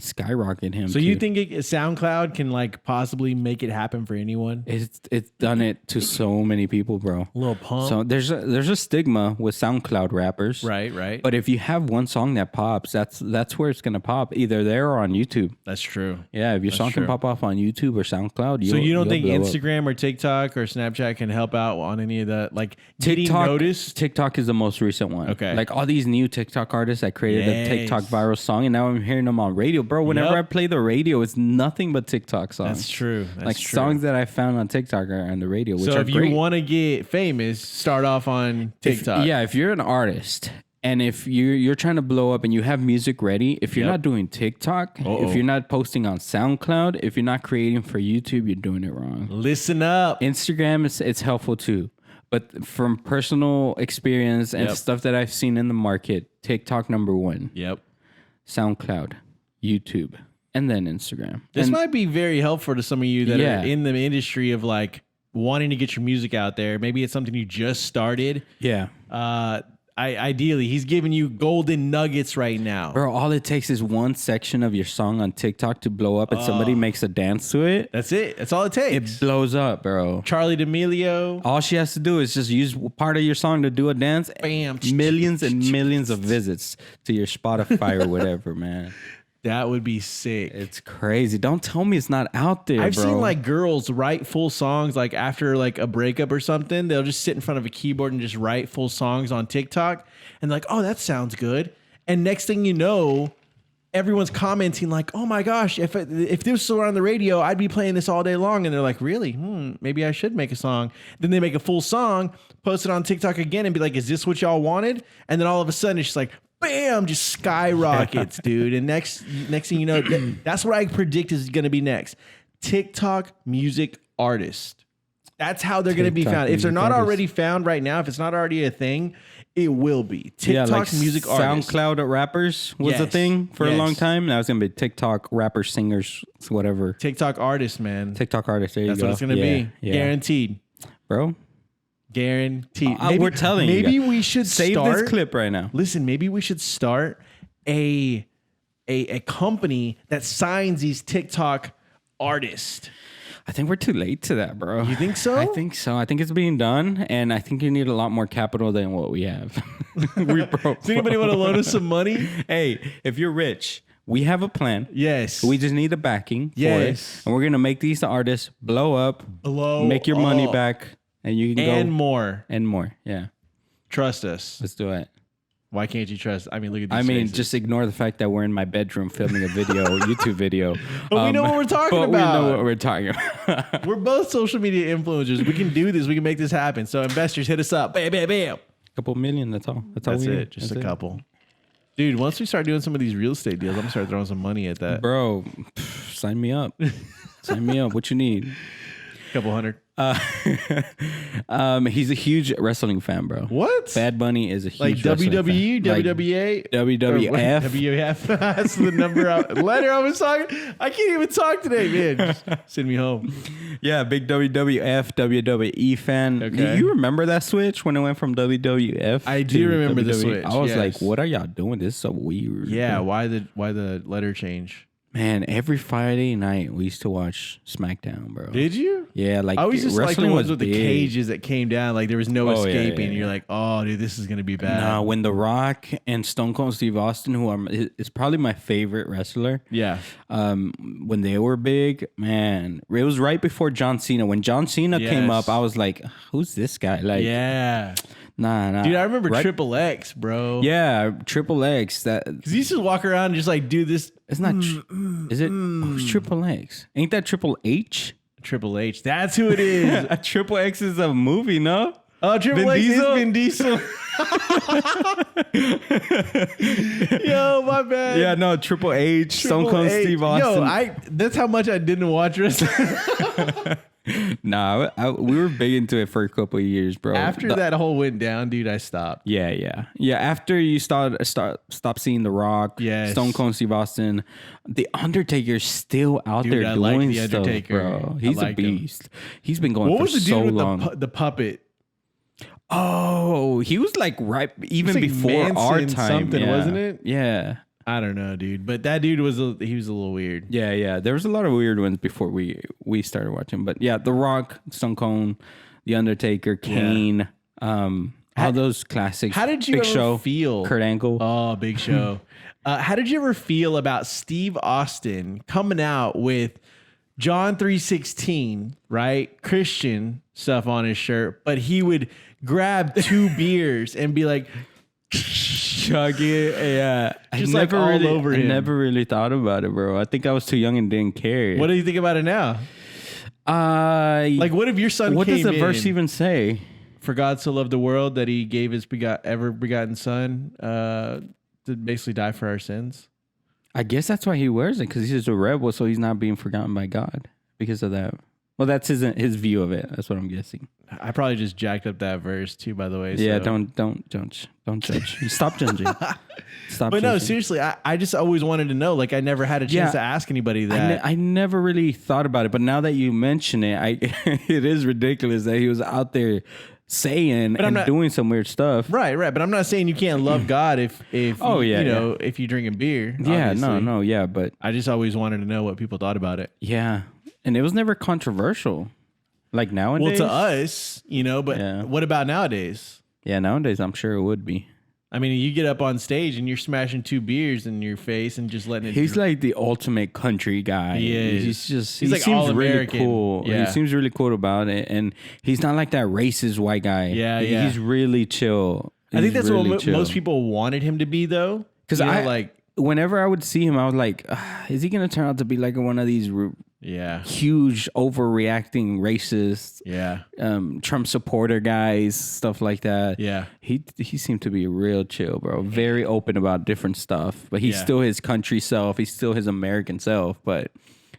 S1: skyrocketed him.
S2: So you think SoundCloud can like possibly make it happen for anyone?
S1: It's done it to so many people, bro.
S2: A little pump.
S1: So there's a stigma with SoundCloud rappers.
S2: Right.
S1: But if you have one song that pops, that's where it's gonna pop, either there or on YouTube.
S2: That's true.
S1: Yeah, if your song can pop off on YouTube or SoundCloud,
S2: so you don't think Instagram or TikTok or Snapchat can help out on any of that? Like TikTok, noticed?
S1: TikTok is the most recent one.
S2: Okay.
S1: Like all these new TikTok artists that created a TikTok viral song, and now I'm hearing them on radio. Bro, whenever I play the radio, it's nothing but TikTok songs.
S2: That's true.
S1: Songs that I found on TikTok are on the radio, which
S2: so
S1: are
S2: if
S1: great.
S2: You want to get famous, start off on TikTok.
S1: If you're an artist and if you're trying to blow up and you have music ready, if you're not doing TikTok, if you're not posting on SoundCloud, if you're not creating for YouTube, you're doing it wrong.
S2: Listen up.
S1: Instagram, it's helpful too. But from personal experience and stuff that I've seen in the market, TikTok number one.
S2: Yep.
S1: SoundCloud, YouTube, and then Instagram.
S2: This might be very helpful to some of you that are in the industry of like wanting to get your music out there. Maybe it's something you just started.
S1: Yeah.
S2: Ideally, he's giving you golden nuggets right now.
S1: Bro, all it takes is one section of your song on TikTok to blow up and somebody makes a dance to it.
S2: That's it. That's all it takes.
S1: It blows up, bro.
S2: Charli D'Amelio.
S1: All she has to do is just use part of your song to do a dance.
S2: Bam.
S1: Millions and millions of visits to your Spotify or whatever, man.
S2: That would be sick.
S1: It's crazy. Don't tell me it's not out there,
S2: I've
S1: bro.
S2: seen like girls write full songs like after like a breakup or something. They'll just sit in front of a keyboard and just write full songs on TikTok. And like, oh, that sounds good. And next thing you know, everyone's commenting like, oh my gosh, if this were on the radio, I'd be playing this all day long. And they're like, really? Maybe I should make a song. Then they make a full song, post it on TikTok again and be like, is this what y'all wanted? And then all of a sudden it's just like, bam, just skyrockets, dude. And next thing you know, that's what I predict is going to be next. TikTok music artist. That's how they're going to be found. If they're not already found right now, if it's not already a thing, it will be. TikTok music artist.
S1: SoundCloud rappers was a thing for a long time. Now it's going to be TikTok rappers, singers, whatever.
S2: TikTok artist, man.
S1: TikTok artist. There you go.
S2: That's what it's going to be. Yeah. Guaranteed.
S1: Bro.
S2: Guaranteed.
S1: We're telling you.
S2: Maybe we should
S1: save this clip right now.
S2: Listen, maybe we should start a company that signs these TikTok artists.
S1: I think we're too late to that, bro.
S2: You think so?
S1: I think so. I think it's being done, and I think you need a lot more capital than what we have. We broke.
S2: Does anybody want to loan us some money?
S1: Hey, if you're rich, we have a plan.
S2: Yes.
S1: We just need the backing for it. And we're going to make these artists blow up, make your money back, and you can go.
S2: And more.
S1: And more, yeah.
S2: Trust us.
S1: Let's do it.
S2: Why can't you trust? I mean, look at these faces.
S1: Just ignore the fact that we're in my bedroom filming a video, YouTube video.
S2: But we know what we're talking about.
S1: We know what we're talking about.
S2: We're both social media influencers. We can do this. We can make this happen. So investors, hit us up. Bam, bam, bam.
S1: Couple million, that's all. That's
S2: it.
S1: need.
S2: Just a couple. Dude, once we start doing some of these real estate deals, I'm going to start throwing some money at that.
S1: Bro, sign me up. Sign me up. What you need?
S2: Couple hundred.
S1: He's a huge wrestling fan, bro.
S2: What?
S1: Bad Bunny is a huge
S2: like WWE,
S1: fan.
S2: WWA,
S1: WWF.
S2: WWF. That's the letter I was talking. I can't even talk today, man. Just send me home.
S1: Yeah, big WWF, WWE fan.
S2: Okay.
S1: Do you remember that switch when it went from WWF?
S2: I do remember the switch.
S1: I was like, what are y'all doing? This is so weird.
S2: Yeah, why the letter change?
S1: Man, every Friday night we used to watch SmackDown, bro.
S2: Did you?
S1: Yeah, like
S2: I always just like the ones with the cages that came down. Like there was no escaping.
S1: Yeah.
S2: You're like, oh, dude, this is gonna be bad.
S1: Nah, when The Rock and Stone Cold Steve Austin, who is probably my favorite wrestler.
S2: Yeah.
S1: When they were big, man, it was right before John Cena. When John Cena came up, I was like, who's this guy? Like,
S2: yeah.
S1: Nah.
S2: Dude, I remember Triple X, bro.
S1: Yeah, Triple X.
S2: Because he used to walk around and just like do this.
S1: It's not. Is it? Who's Triple X? Ain't that Triple H?
S2: Triple H. That's who it is.
S1: Triple X is a movie, no?
S2: Oh, Triple X is Vin Diesel. Yo, my bad.
S1: Yeah, no, Triple H, Stone Cold Steve Austin.
S2: Yo, that's how much I didn't watch wrestling.
S1: Nah, we were big into it for a couple of years, bro.
S2: After that whole went down, dude, I stopped.
S1: Yeah. After you stop seeing The Rock, Stone Cold Steve Austin, The Undertaker's still out there doing
S2: like the
S1: stuff,
S2: Undertaker.
S1: bro. He's a beast. He's been going
S2: what
S1: for
S2: was the
S1: so
S2: dude
S1: long.
S2: with the puppet?
S1: Oh, he was like right even
S2: like
S1: before
S2: Manson
S1: our time,
S2: something, wasn't it?
S1: Yeah.
S2: I don't know, dude, but that dude was a little weird.
S1: Yeah. There was a lot of weird ones before we started watching, but yeah, The Rock, Stone Cold, The Undertaker, Kane, all those classics.
S2: How did you
S1: Big
S2: ever
S1: Show,
S2: feel?
S1: Kurt Angle.
S2: Oh, Big Show. How did you ever feel about Steve Austin coming out with John 3:16, right? Christian stuff on his shirt, but he would grab 2 beers and be like,
S1: chug it. Yeah.
S2: Just like all over him.
S1: I never really thought about it, bro. I think I was too young and didn't care.
S2: What do you think about it now? Like, what if your son
S1: what
S2: came
S1: does the
S2: in,
S1: verse even say?
S2: For God so loved the world that he gave his ever begotten son to basically die for our sins?
S1: I guess that's why he wears it, because he's a rebel, so he's not being forgotten by God because of that. Well, that's his view of it. That's what I'm guessing.
S2: I probably just jacked up that verse too, by the way.
S1: Yeah,
S2: so.
S1: don't judge. Stop judging. Stop.
S2: But
S1: judging.
S2: no, seriously, I just always wanted to know. Like, I never had a chance to ask anybody that.
S1: I never really thought about it, but now that you mention it, it is ridiculous that he was out there saying and doing some weird stuff.
S2: Right. But I'm not saying you can't love God if if you're drinking beer.
S1: Yeah,
S2: obviously.
S1: no, yeah, but
S2: I just always wanted to know what people thought about it.
S1: Yeah, and it was never controversial, like nowadays.
S2: Well, to us, but what about nowadays?
S1: Yeah, nowadays I'm sure it would be.
S2: I mean, you get up on stage and you're smashing 2 beers in your face and just letting it.
S1: He's like the ultimate country guy. He's like
S2: seems
S1: all really
S2: American.
S1: cool.
S2: Yeah.
S1: He seems really cool about it, and he's not like that racist white guy.
S2: Yeah.
S1: He's really chill.
S2: I think that's really what most people wanted him to be, though.
S1: Because whenever I would see him, I was like, is he gonna turn out to be like one of these? Huge overreacting racist, Trump supporter guys, stuff like that.
S2: Yeah,
S1: he seemed to be real chill, bro. Very open about different stuff, but he's still his country self. He's still his American self, but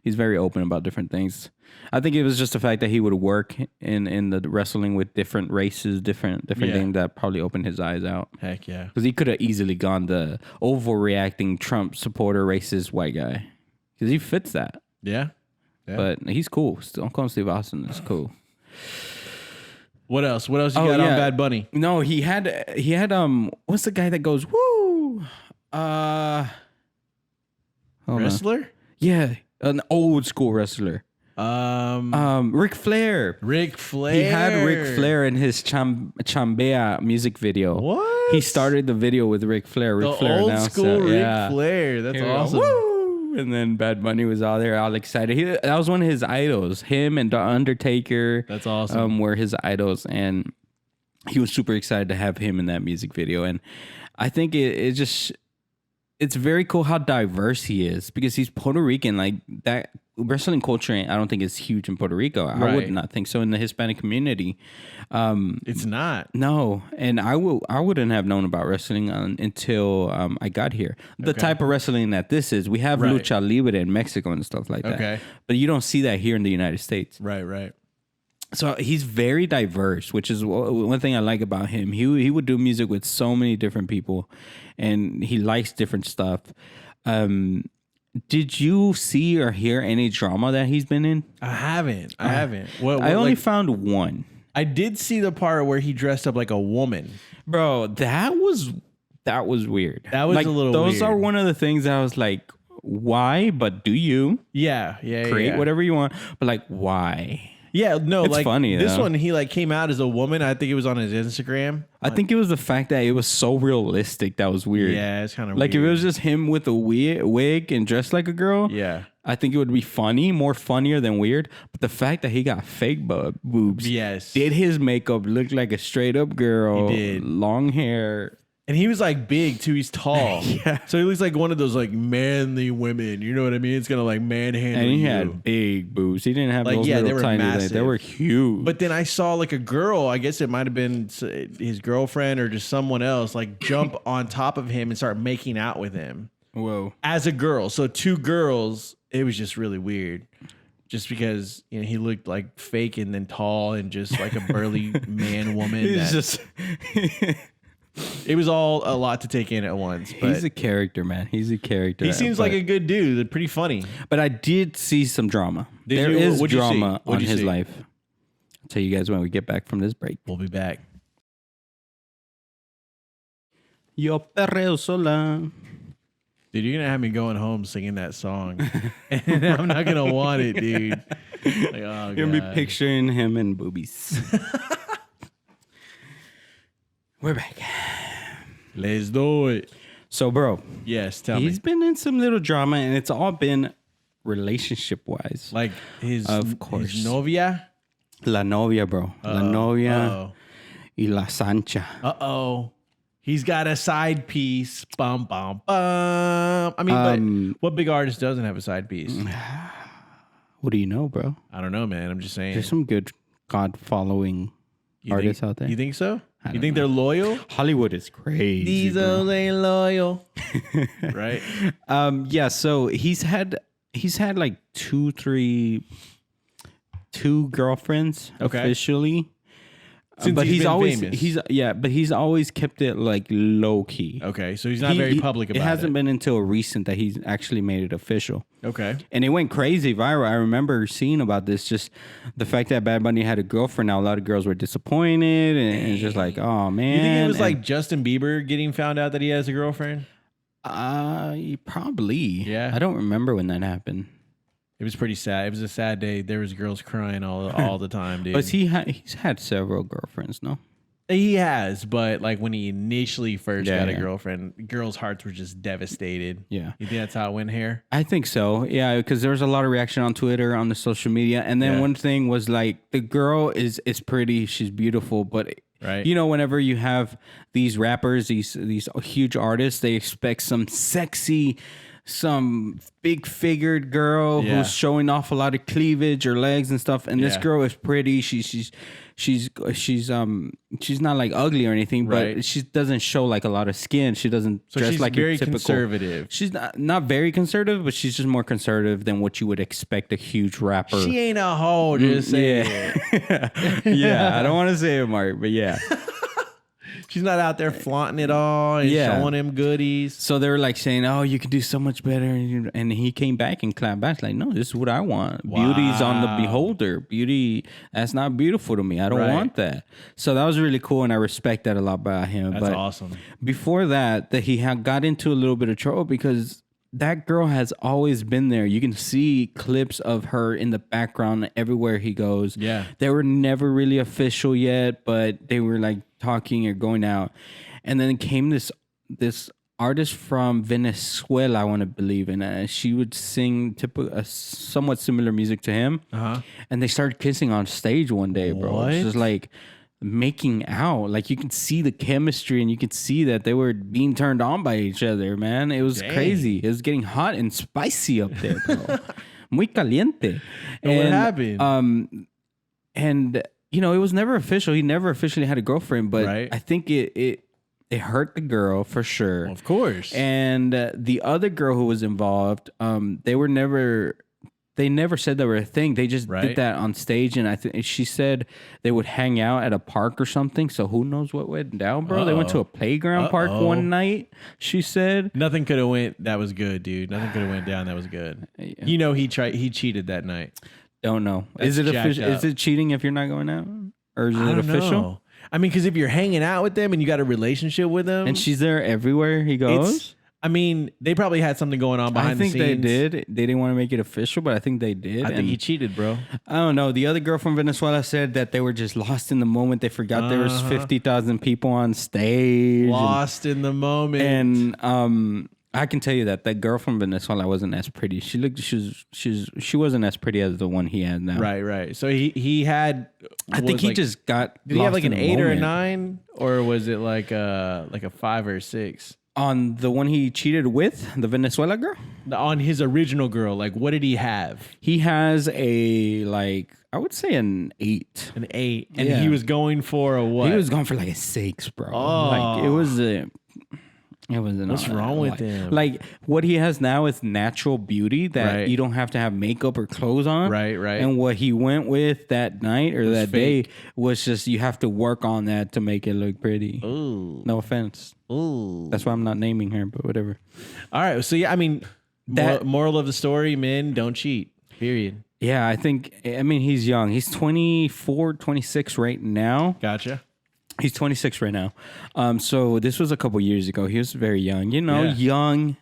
S1: he's very open about different things. I think it was just the fact that he would work in the wrestling with different races, different things that probably opened his eyes out.
S2: Heck yeah,
S1: because he could have easily gone the overreacting Trump supporter racist white guy, because he fits that.
S2: Yeah.
S1: But he's cool. Stone Cold Steve Austin is cool.
S2: What else? What else you got on Bad Bunny?
S1: No, he had what's the guy that goes woo?
S2: Wrestler?
S1: Yeah, an old school wrestler. Ric Flair.
S2: Ric Flair.
S1: He had Ric Flair in his Chambea music video.
S2: What?
S1: He started the video with Ric Flair. Ric Flair
S2: old
S1: announced
S2: school
S1: that.
S2: Ric Flair. That's awesome.
S1: Woo! And then Bad Bunny was all there, all excited. That was one of his idols. Him and The Undertaker.
S2: That's awesome.
S1: Were his idols, and he was super excited to have him in that music video. And I think it's very cool how diverse he is, because he's Puerto Rican. Like, that wrestling culture, I don't think is huge in Puerto Rico. I would not think so in the Hispanic community.
S2: It's not.
S1: No, and I wouldn't have known about wrestling until I got here. The type of wrestling that this is, we have lucha libre in Mexico and stuff like that.
S2: Okay,
S1: but you don't see that here in the United States.
S2: Right.
S1: So he's very diverse, which is one thing I like about him. He would do music with so many different people, and he likes different stuff. Did you see or hear any drama that he's been in?
S2: I haven't.
S1: What, I only found one.
S2: I did see the part where he dressed up like a woman.
S1: Bro, that was weird.
S2: That was
S1: like,
S2: a little
S1: those
S2: weird.
S1: Are one of the things I was like, why? But do you?
S2: Yeah.
S1: Create whatever you want. But like, why?
S2: Yeah, no,
S1: it's
S2: like
S1: funny,
S2: this
S1: though.
S2: One, he like came out as a woman. I think it was on his Instagram.
S1: I think it was the fact that it was so realistic that was weird.
S2: Yeah, it's kind of
S1: like
S2: weird.
S1: if it was just him with a wig and dressed like a girl.
S2: Yeah,
S1: I think it would be funnier than weird. But the fact that he got fake boobs, did his makeup look like a straight up girl?
S2: He did.
S1: Long hair.
S2: And he was like big too. He's tall.
S1: Yeah.
S2: So he looks like one of those like manly women. You know what I mean? It's gonna like manhandle.
S1: And he
S2: you.
S1: had big boobs. He didn't have
S2: like
S1: those
S2: they
S1: little
S2: were
S1: tiny
S2: massive.
S1: things. They were huge.
S2: But then I saw like a girl. I guess it might have been his girlfriend or just someone else. Like jump on top of him and start making out with him.
S1: Whoa!
S2: As a girl, so two girls. It was just really weird. Just because he looked like fake and then tall and just like a burly man woman.
S1: He's just.
S2: It was all a lot to take in at once. But
S1: he's a character, man. He's a character.
S2: He seems like a good dude. Pretty funny.
S1: But I did see some drama. There
S2: you?
S1: is
S2: What'd you see?
S1: drama on
S2: What'd you
S1: his
S2: see?
S1: life. I'll tell you guys when we get back from this break.
S2: We'll be back.
S1: Yo perreo sola.
S2: Dude, you're going to have me going home singing that song. And I'm not going to want it, dude. Like, oh,
S1: You're going to be picturing him in boobies. We're back.
S2: Let's do it.
S1: So, bro.
S2: Yes, tell me.
S1: He's been in some little drama, and it's all been relationship-wise.
S2: Like
S1: of course.
S2: His novia?
S1: La novia, bro. La novia y la sancha.
S2: Uh-oh. He's got a side piece. Bum, bum, bum. I mean, but what big artist doesn't have a side piece?
S1: What do you know, bro?
S2: I don't know, man. I'm just saying.
S1: There's some good God-following artists out there.
S2: You think so? You think they're loyal?
S1: Hollywood is crazy.
S2: These
S1: bro.
S2: ain't loyal. Right?
S1: Yeah, so he's had like two girlfriends officially.
S2: Since
S1: but he's always
S2: famous.
S1: But he's always kept it like low key.
S2: Okay, so he's not very public about it.
S1: It hasn't been until recent that he's actually made it official.
S2: Okay.
S1: And it went crazy viral. I remember seeing about this, just the fact that Bad Bunny had a girlfriend. Now a lot of girls were disappointed, and it's just like, oh man.
S2: You think it was like Justin Bieber getting found out that he has a girlfriend?
S1: Probably.
S2: Yeah.
S1: I don't remember when that happened.
S2: It was pretty sad. It was a sad day. There was girls crying all the time, dude.
S1: But he's had several girlfriends, no?
S2: He has, but like when he initially first got a
S1: Yeah.
S2: girlfriend, girls' hearts were just devastated.
S1: Yeah.
S2: You think that's how it went here?
S1: I think so. Yeah, because there was a lot of reaction on Twitter, on the social media. And then one thing was like, the girl is pretty, she's beautiful, but
S2: Right.
S1: you know, whenever you have these rappers, these huge artists, they expect some sexy, some big figured girl who's showing off a lot of cleavage or legs and stuff. And this girl is pretty. She's not like ugly or anything, but she doesn't show like a lot of skin. She doesn't dress like
S2: very
S1: your typical
S2: conservative.
S1: She's not very conservative, but she's just more conservative than what you would expect a huge rapper.
S2: She ain't a hoe, just say
S1: it. Yeah, I don't want to say it, Mark, but yeah.
S2: She's not out there flaunting it all and showing him goodies.
S1: So they were like saying, "Oh, you could do so much better," and he came back and clapped back like, "No, this is what I want.
S2: Wow.
S1: Beauty's on the beholder. Beauty that's not beautiful to me. I don't want that." So that was really cool, and I respect that a lot about him.
S2: That's awesome.
S1: Before that he had got into a little bit of trouble because that girl has always been there. You can see clips of her in the background everywhere he goes.
S2: Yeah.
S1: They were never really official yet, but they were like talking or going out. And then came this artist from Venezuela, I want to believe, and she would sing somewhat similar music to him. And they started kissing on stage one day, bro.
S2: What?
S1: It's just like making out. Like you could see the chemistry and you could see that they were being turned on by each other, man. It was crazy. It was getting hot and spicy up there, bro. Muy caliente.
S2: And what happened?
S1: And you know, it was never official. He never officially had a girlfriend, but
S2: Right.
S1: I think it hurt the girl for sure.
S2: Of course.
S1: And the other girl who was involved, they were never They never said they were a thing. They just did that on stage, and I think she said they would hang out at a park or something. So who knows what went down, bro? They went to a playground park one night. She said
S2: nothing could have went. That was good, dude. Nothing could have went down. That was good. You know, he cheated that night.
S1: Don't know. Is it official? Is it cheating if you're not going out, or is it official?
S2: Know. I mean, because if you're hanging out with them and you got a relationship with them,
S1: and she's there everywhere he goes.
S2: I mean, they probably had something going on behind the scenes.
S1: I think they did. They didn't want to make it official, but I think they did.
S2: I think he cheated, bro.
S1: I don't know. The other girl from Venezuela said that they were just lost in the moment. They forgot there was 50,000 people on stage.
S2: Lost in the moment.
S1: And I can tell you that girl from Venezuela wasn't as pretty. She wasn't as pretty as the one he had now.
S2: Right. So he had.
S1: I think he just got.
S2: Did he have like an 8 or a 9, or was it like a 5 or a 6?
S1: On the one he cheated with, the Venezuela girl?
S2: On his original girl, like what did he have?
S1: He has I would say an 8.
S2: An 8. And he was going for a what?
S1: He was going for like a 6, bro.
S2: Oh.
S1: Like it wasn't.
S2: What's wrong with him?
S1: Like what he has now is natural beauty that you don't have to have makeup or clothes on.
S2: Right.
S1: And what he went with that night or that day was just you have to work on that to make it look pretty.
S2: Ooh.
S1: No offense.
S2: Ooh.
S1: That's why I'm not naming her, but whatever.
S2: All right. So yeah, I mean, moral of the story, men, don't cheat. Period.
S1: Yeah, I mean, he's young. He's 24, 26 right now.
S2: Gotcha.
S1: He's 26 right now. So this was a couple years ago. He was very young. You know, young,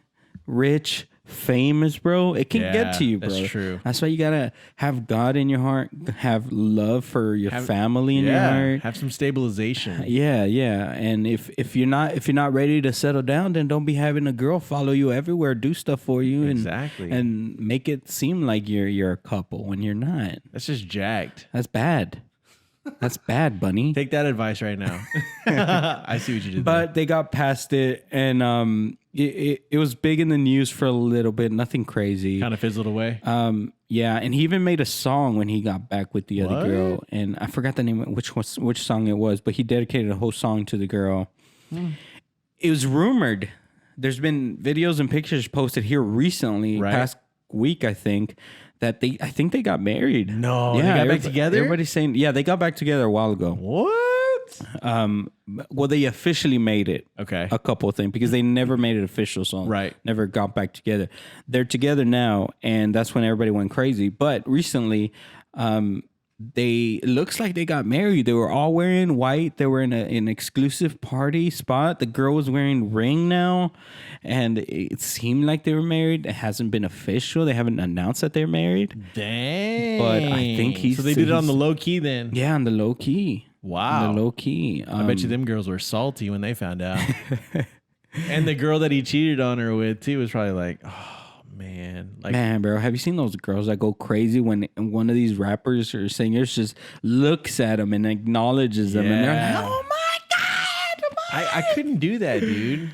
S1: rich, famous, bro. It can get to you, bro.
S2: That's true.
S1: That's why you gotta have God in your heart, have love for your family in your heart,
S2: have some stabilization.
S1: Yeah. And if you're not ready to settle down, then don't be having a girl follow you everywhere, do stuff for you, and make it seem like you're a couple when you're not.
S2: That's just jacked.
S1: That's bad. That's bad, bunny.
S2: Take that advice right now. I see what you did.
S1: But they got past it, and it was big in the news for a little bit. Nothing crazy.
S2: Kind of fizzled away.
S1: Yeah, and he even made a song when he got back with the other girl, and I forgot the name, which song it was, but he dedicated a whole song to the girl. It was rumored. There's been videos and pictures posted here recently, past week, I think. That I think they got married.
S2: No, they got back together?
S1: Everybody's saying, they got back together a while ago.
S2: What?
S1: Well, they officially made it.
S2: Okay.
S1: A couple of things, because they never made it official, so never got back together. They're together now, and that's when everybody went crazy. But recently, it looks like they got married. They were all wearing white. They were in an exclusive party spot. The girl was wearing ring now, and it seemed like they were married. It hasn't been official. They haven't announced that they're married.
S2: Dang.
S1: But I think
S2: so they did it on the low key then.
S1: Yeah, on the low key.
S2: Wow.
S1: On the low key.
S2: I bet you them girls were salty when they found out. And the girl that he cheated on her with too was probably like, oh. Man,
S1: bro, have you seen those girls that go crazy when one of these rappers or singers just looks at them and acknowledges them, and they're like, "Oh my god!"
S2: I couldn't do that, dude.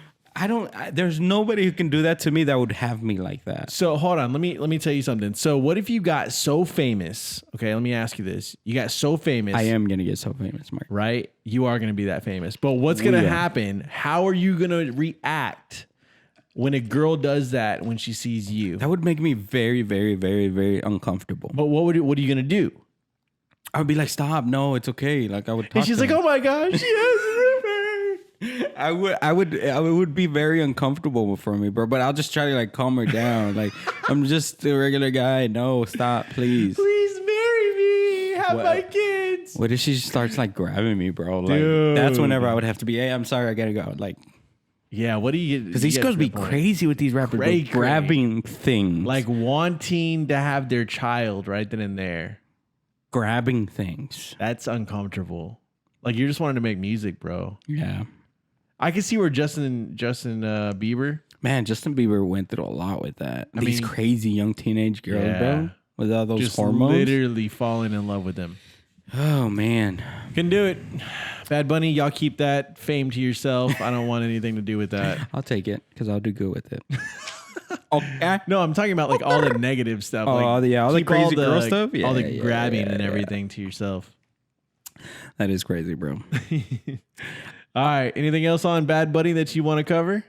S1: There's nobody who can do that to me that would have me like that.
S2: So hold on, let me tell you something. So what if you got so famous? Okay, let me ask you this: you got so famous.
S1: I am gonna get so famous, Mark.
S2: Right? You are gonna be that famous. But what's gonna happen? How are you gonna react when a girl does that when she sees you?
S1: That would make me very, very, very, very uncomfortable.
S2: But what are you gonna do?
S1: I would be like, stop, no, it's okay. Like I would talk
S2: and she's like, oh my gosh, yes,
S1: I would be very uncomfortable for me, bro. But I'll just try to like calm her down. Like, I'm just a regular guy. No, stop, please.
S2: Please marry me. Have my kids.
S1: What if she starts like grabbing me, bro? Like,
S2: dude.
S1: That's whenever I would have to be, hey, I'm sorry, I gotta go. Like,
S2: yeah, what do you get?
S1: Because these girls be crazy with these rappers, like grabbing things.
S2: Like wanting to have their child right then and there.
S1: Grabbing things.
S2: That's uncomfortable. Like you're just wanting to make music, bro.
S1: Yeah.
S2: I can see where Justin Bieber.
S1: Man, Justin Bieber went through a lot with that. These crazy young teenage girls, bro. With all those
S2: just
S1: hormones.
S2: Literally falling in love with them.
S1: Oh, man.
S2: Can do it. Bad Bunny, y'all keep that fame to yourself. I don't want anything to do with that.
S1: I'll take it because I'll do good with it. Okay.
S2: No, I'm talking about like all the negative stuff.
S1: Oh,
S2: like,
S1: all the crazy girl stuff?
S2: Yeah, all the grabbing and everything to yourself.
S1: That is crazy, bro.
S2: All right. Anything else on Bad Bunny that you want to cover?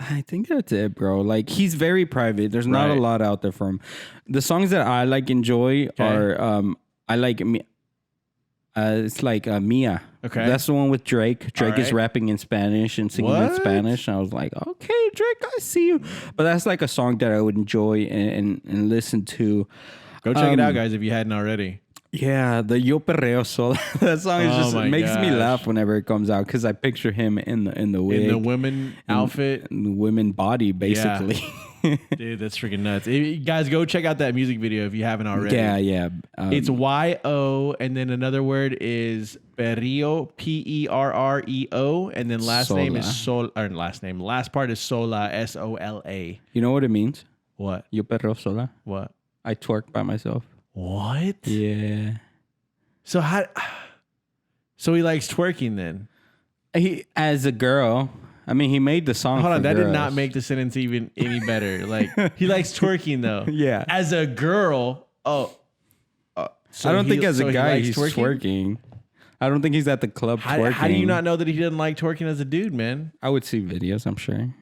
S1: I think that's it, bro. Like, he's very private. There's not a lot out there for him. The songs that I enjoy are I like me. It's like Mia.
S2: Okay,
S1: that's the one with Drake. Drake is rapping in Spanish and singing in Spanish. And I was like, okay, Drake, I see you. But that's like a song that I would enjoy and listen to.
S2: Go check it out, guys, if you hadn't already.
S1: Yeah, the Yo Perreo Sola. That song is just makes me laugh whenever it comes out because I picture him in the wig,
S2: in the women outfit,
S1: in the women body, basically.
S2: Yeah. Dude, that's freaking nuts. Guys, go check out that music video if you haven't already.
S1: Yeah.
S2: It's Y-O, and then another word is Perreo, P-E-R-R-E-O, and then last name is last part is Sola, S-O-L-A.
S1: You know what it means?
S2: What?
S1: Yo Perreo Sola.
S2: What?
S1: I twerk by myself.
S2: What?
S1: Yeah.
S2: So he likes twerking then?
S1: He, as a girl... I mean, he made the song.
S2: Hold on, that
S1: girls.
S2: did not make the sentence even any better. Like, he likes twerking though.
S1: Yeah.
S2: As a girl, so
S1: I don't think as a guy he's twerking. I don't think he's at the club twerking.
S2: How do you not know that he didn't like twerking as a dude, man?
S1: I would see videos, I'm sure.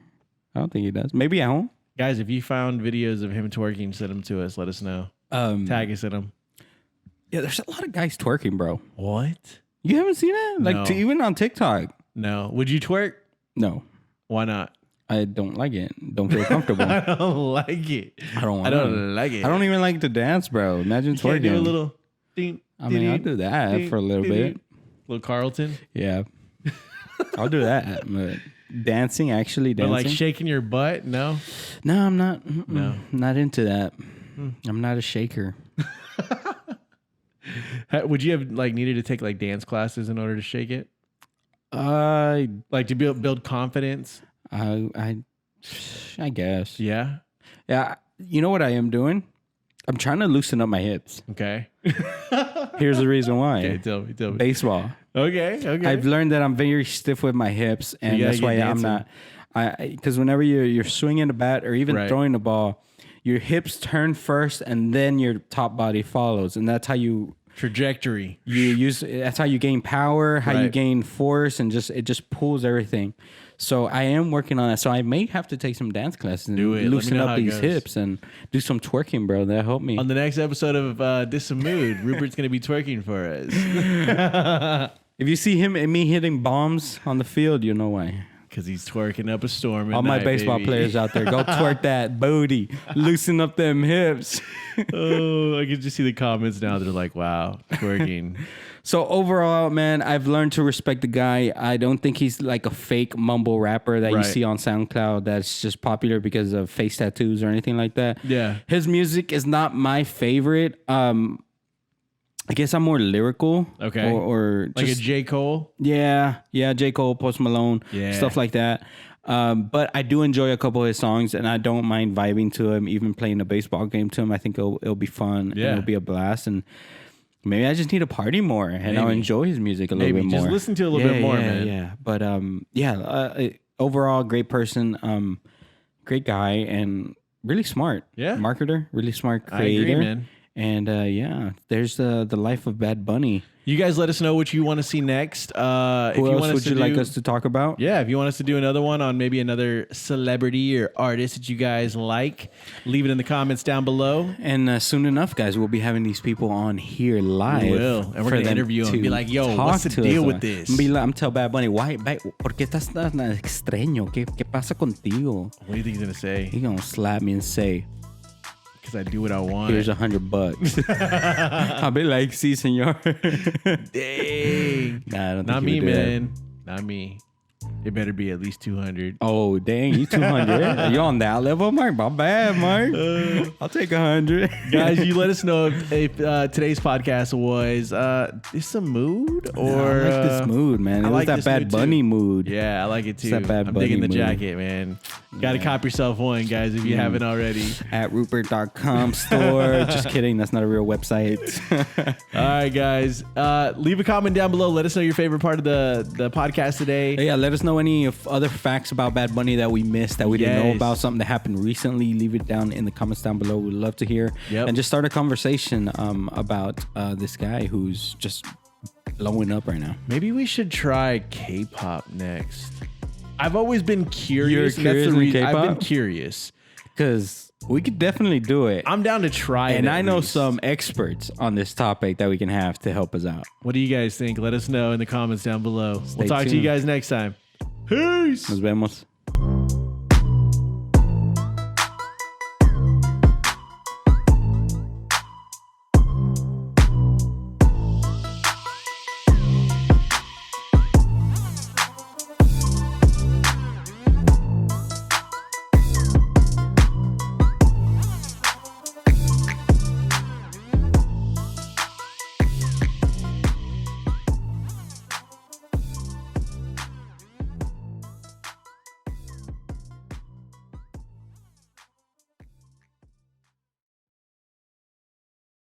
S1: I don't think he does. Maybe at home.
S2: Guys, if you found videos of him twerking, send them to us. Let us know. Tag us in them.
S1: Yeah, there's a lot of guys twerking, bro.
S2: What?
S1: You haven't seen it? Like,
S2: No.
S1: even on TikTok.
S2: No. Would you twerk?
S1: No.
S2: Why not?
S1: I don't like it. Don't feel comfortable.
S2: I don't like it.
S1: I don't
S2: like it.
S1: I don't even like to dance, bro. Imagine twerking.
S2: Can't do a little ding.
S1: I mean, I'll do that for a little bit.
S2: Little Carlton.
S1: Yeah. I'll do that. But dancing, actually dancing.
S2: But like shaking your butt? No.
S1: No, I'm not.
S2: No.
S1: Not into that. I'm not a shaker.
S2: Would you have needed to take dance classes in order to shake it? Like to build confidence?
S1: I guess.
S2: Yeah.
S1: Yeah. You know what I am doing? I'm trying to loosen up my hips.
S2: Okay.
S1: Here's the reason why.
S2: Okay, tell me.
S1: Baseball.
S2: Okay.
S1: I've learned that I'm very stiff with my hips, and that's why I'm not. Because whenever you're swinging the bat or even throwing the ball, your hips turn first, and then your top body follows, and that's how you
S2: trajectory.
S1: That's how you gain power, how you gain force, and it just pulls everything. So I am working on that. So I may have to take some dance classes and loosen up these hips and do some twerking, bro. That helped me.
S2: On the next episode of DisAMood, Rupert's gonna be twerking for us.
S1: If you see him and me hitting bombs on the field, you know why.
S2: Because he's twerking up a storm.
S1: All my baseball players out there, go twerk that booty, loosen up them hips.
S2: Oh, I can just see the comments now. They're like, "Wow, twerking."
S1: So overall, man, I've learned to respect the guy. I don't think he's like a fake mumble rapper that you see on SoundCloud that's just popular because of face tattoos or anything like that.
S2: Yeah,
S1: his music is not my favorite. I guess I'm more lyrical.
S2: Okay.
S1: Or
S2: like just, a J. Cole?
S1: Yeah. J. Cole, Post Malone, stuff like that. But I do enjoy a couple of his songs, and I don't mind vibing to him, even playing a baseball game to him. I think it'll be fun. Yeah. It'll be a blast. And maybe I just need to party more, and I'll enjoy his music a little bit more.
S2: Just listen to it a little bit more, man.
S1: Yeah. But overall, great person, great guy, and really smart. Yeah. Marketer, really smart creator. I agree, man. And there's the life of Bad Bunny.
S2: You guys let us know what you want to see next.
S1: Who else would you like us to talk about?
S2: Yeah, if you want us to do another one on maybe another celebrity or artist that you guys like, leave it in the comments down below.
S1: And soon enough, guys, we'll be having these people on here live.
S2: We will. And we're going to interview them and be like, yo, what's the deal with this?
S1: I'm telling Bad Bunny, why? ¿Por qué estás tan extraño? ¿Qué pasa contigo?
S2: What do you think he's going to say?
S1: He's going to slap me and say...
S2: I do what I want.
S1: Here's $100. I'll be like, "Sí, señor."
S2: Dang.
S1: Nah, I don't think
S2: not me, man. Not me. It better be at least 200.
S1: Oh, dang. You 200. You on that level, Mark? My bad, Mark. I'll take 100.
S2: Guys, you let us know if today's podcast was DisAMood or...
S1: I like this mood, man. It was that Bad Bunny mood.
S2: Yeah, I like it too.
S1: It's that Bad
S2: I'm
S1: Bunny
S2: digging the
S1: mood.
S2: jacket, man. Got to cop yourself one, guys, if you haven't already.
S1: At Rupert.com store. Just kidding. That's not a real website.
S2: All right, guys. Leave a comment down below. Let us know your favorite part of the podcast today.
S1: Yeah, let us know any other facts about Bad Bunny that we missed, that we didn't know about, something that happened recently. Leave it down in the comments down below. We'd love to hear. And just start a conversation about this guy who's just blowing up right now.
S2: Maybe we should try K-pop next. I've always been curious.
S1: You're curious in K-pop?
S2: I've been curious.
S1: Because we could definitely do it.
S2: I'm down to try it.
S1: And I know some experts on this topic that we can have to help us out.
S2: What do you guys think? Let us know in the comments down below. We'll talk to you guys next time. Peace.
S1: Nos vemos.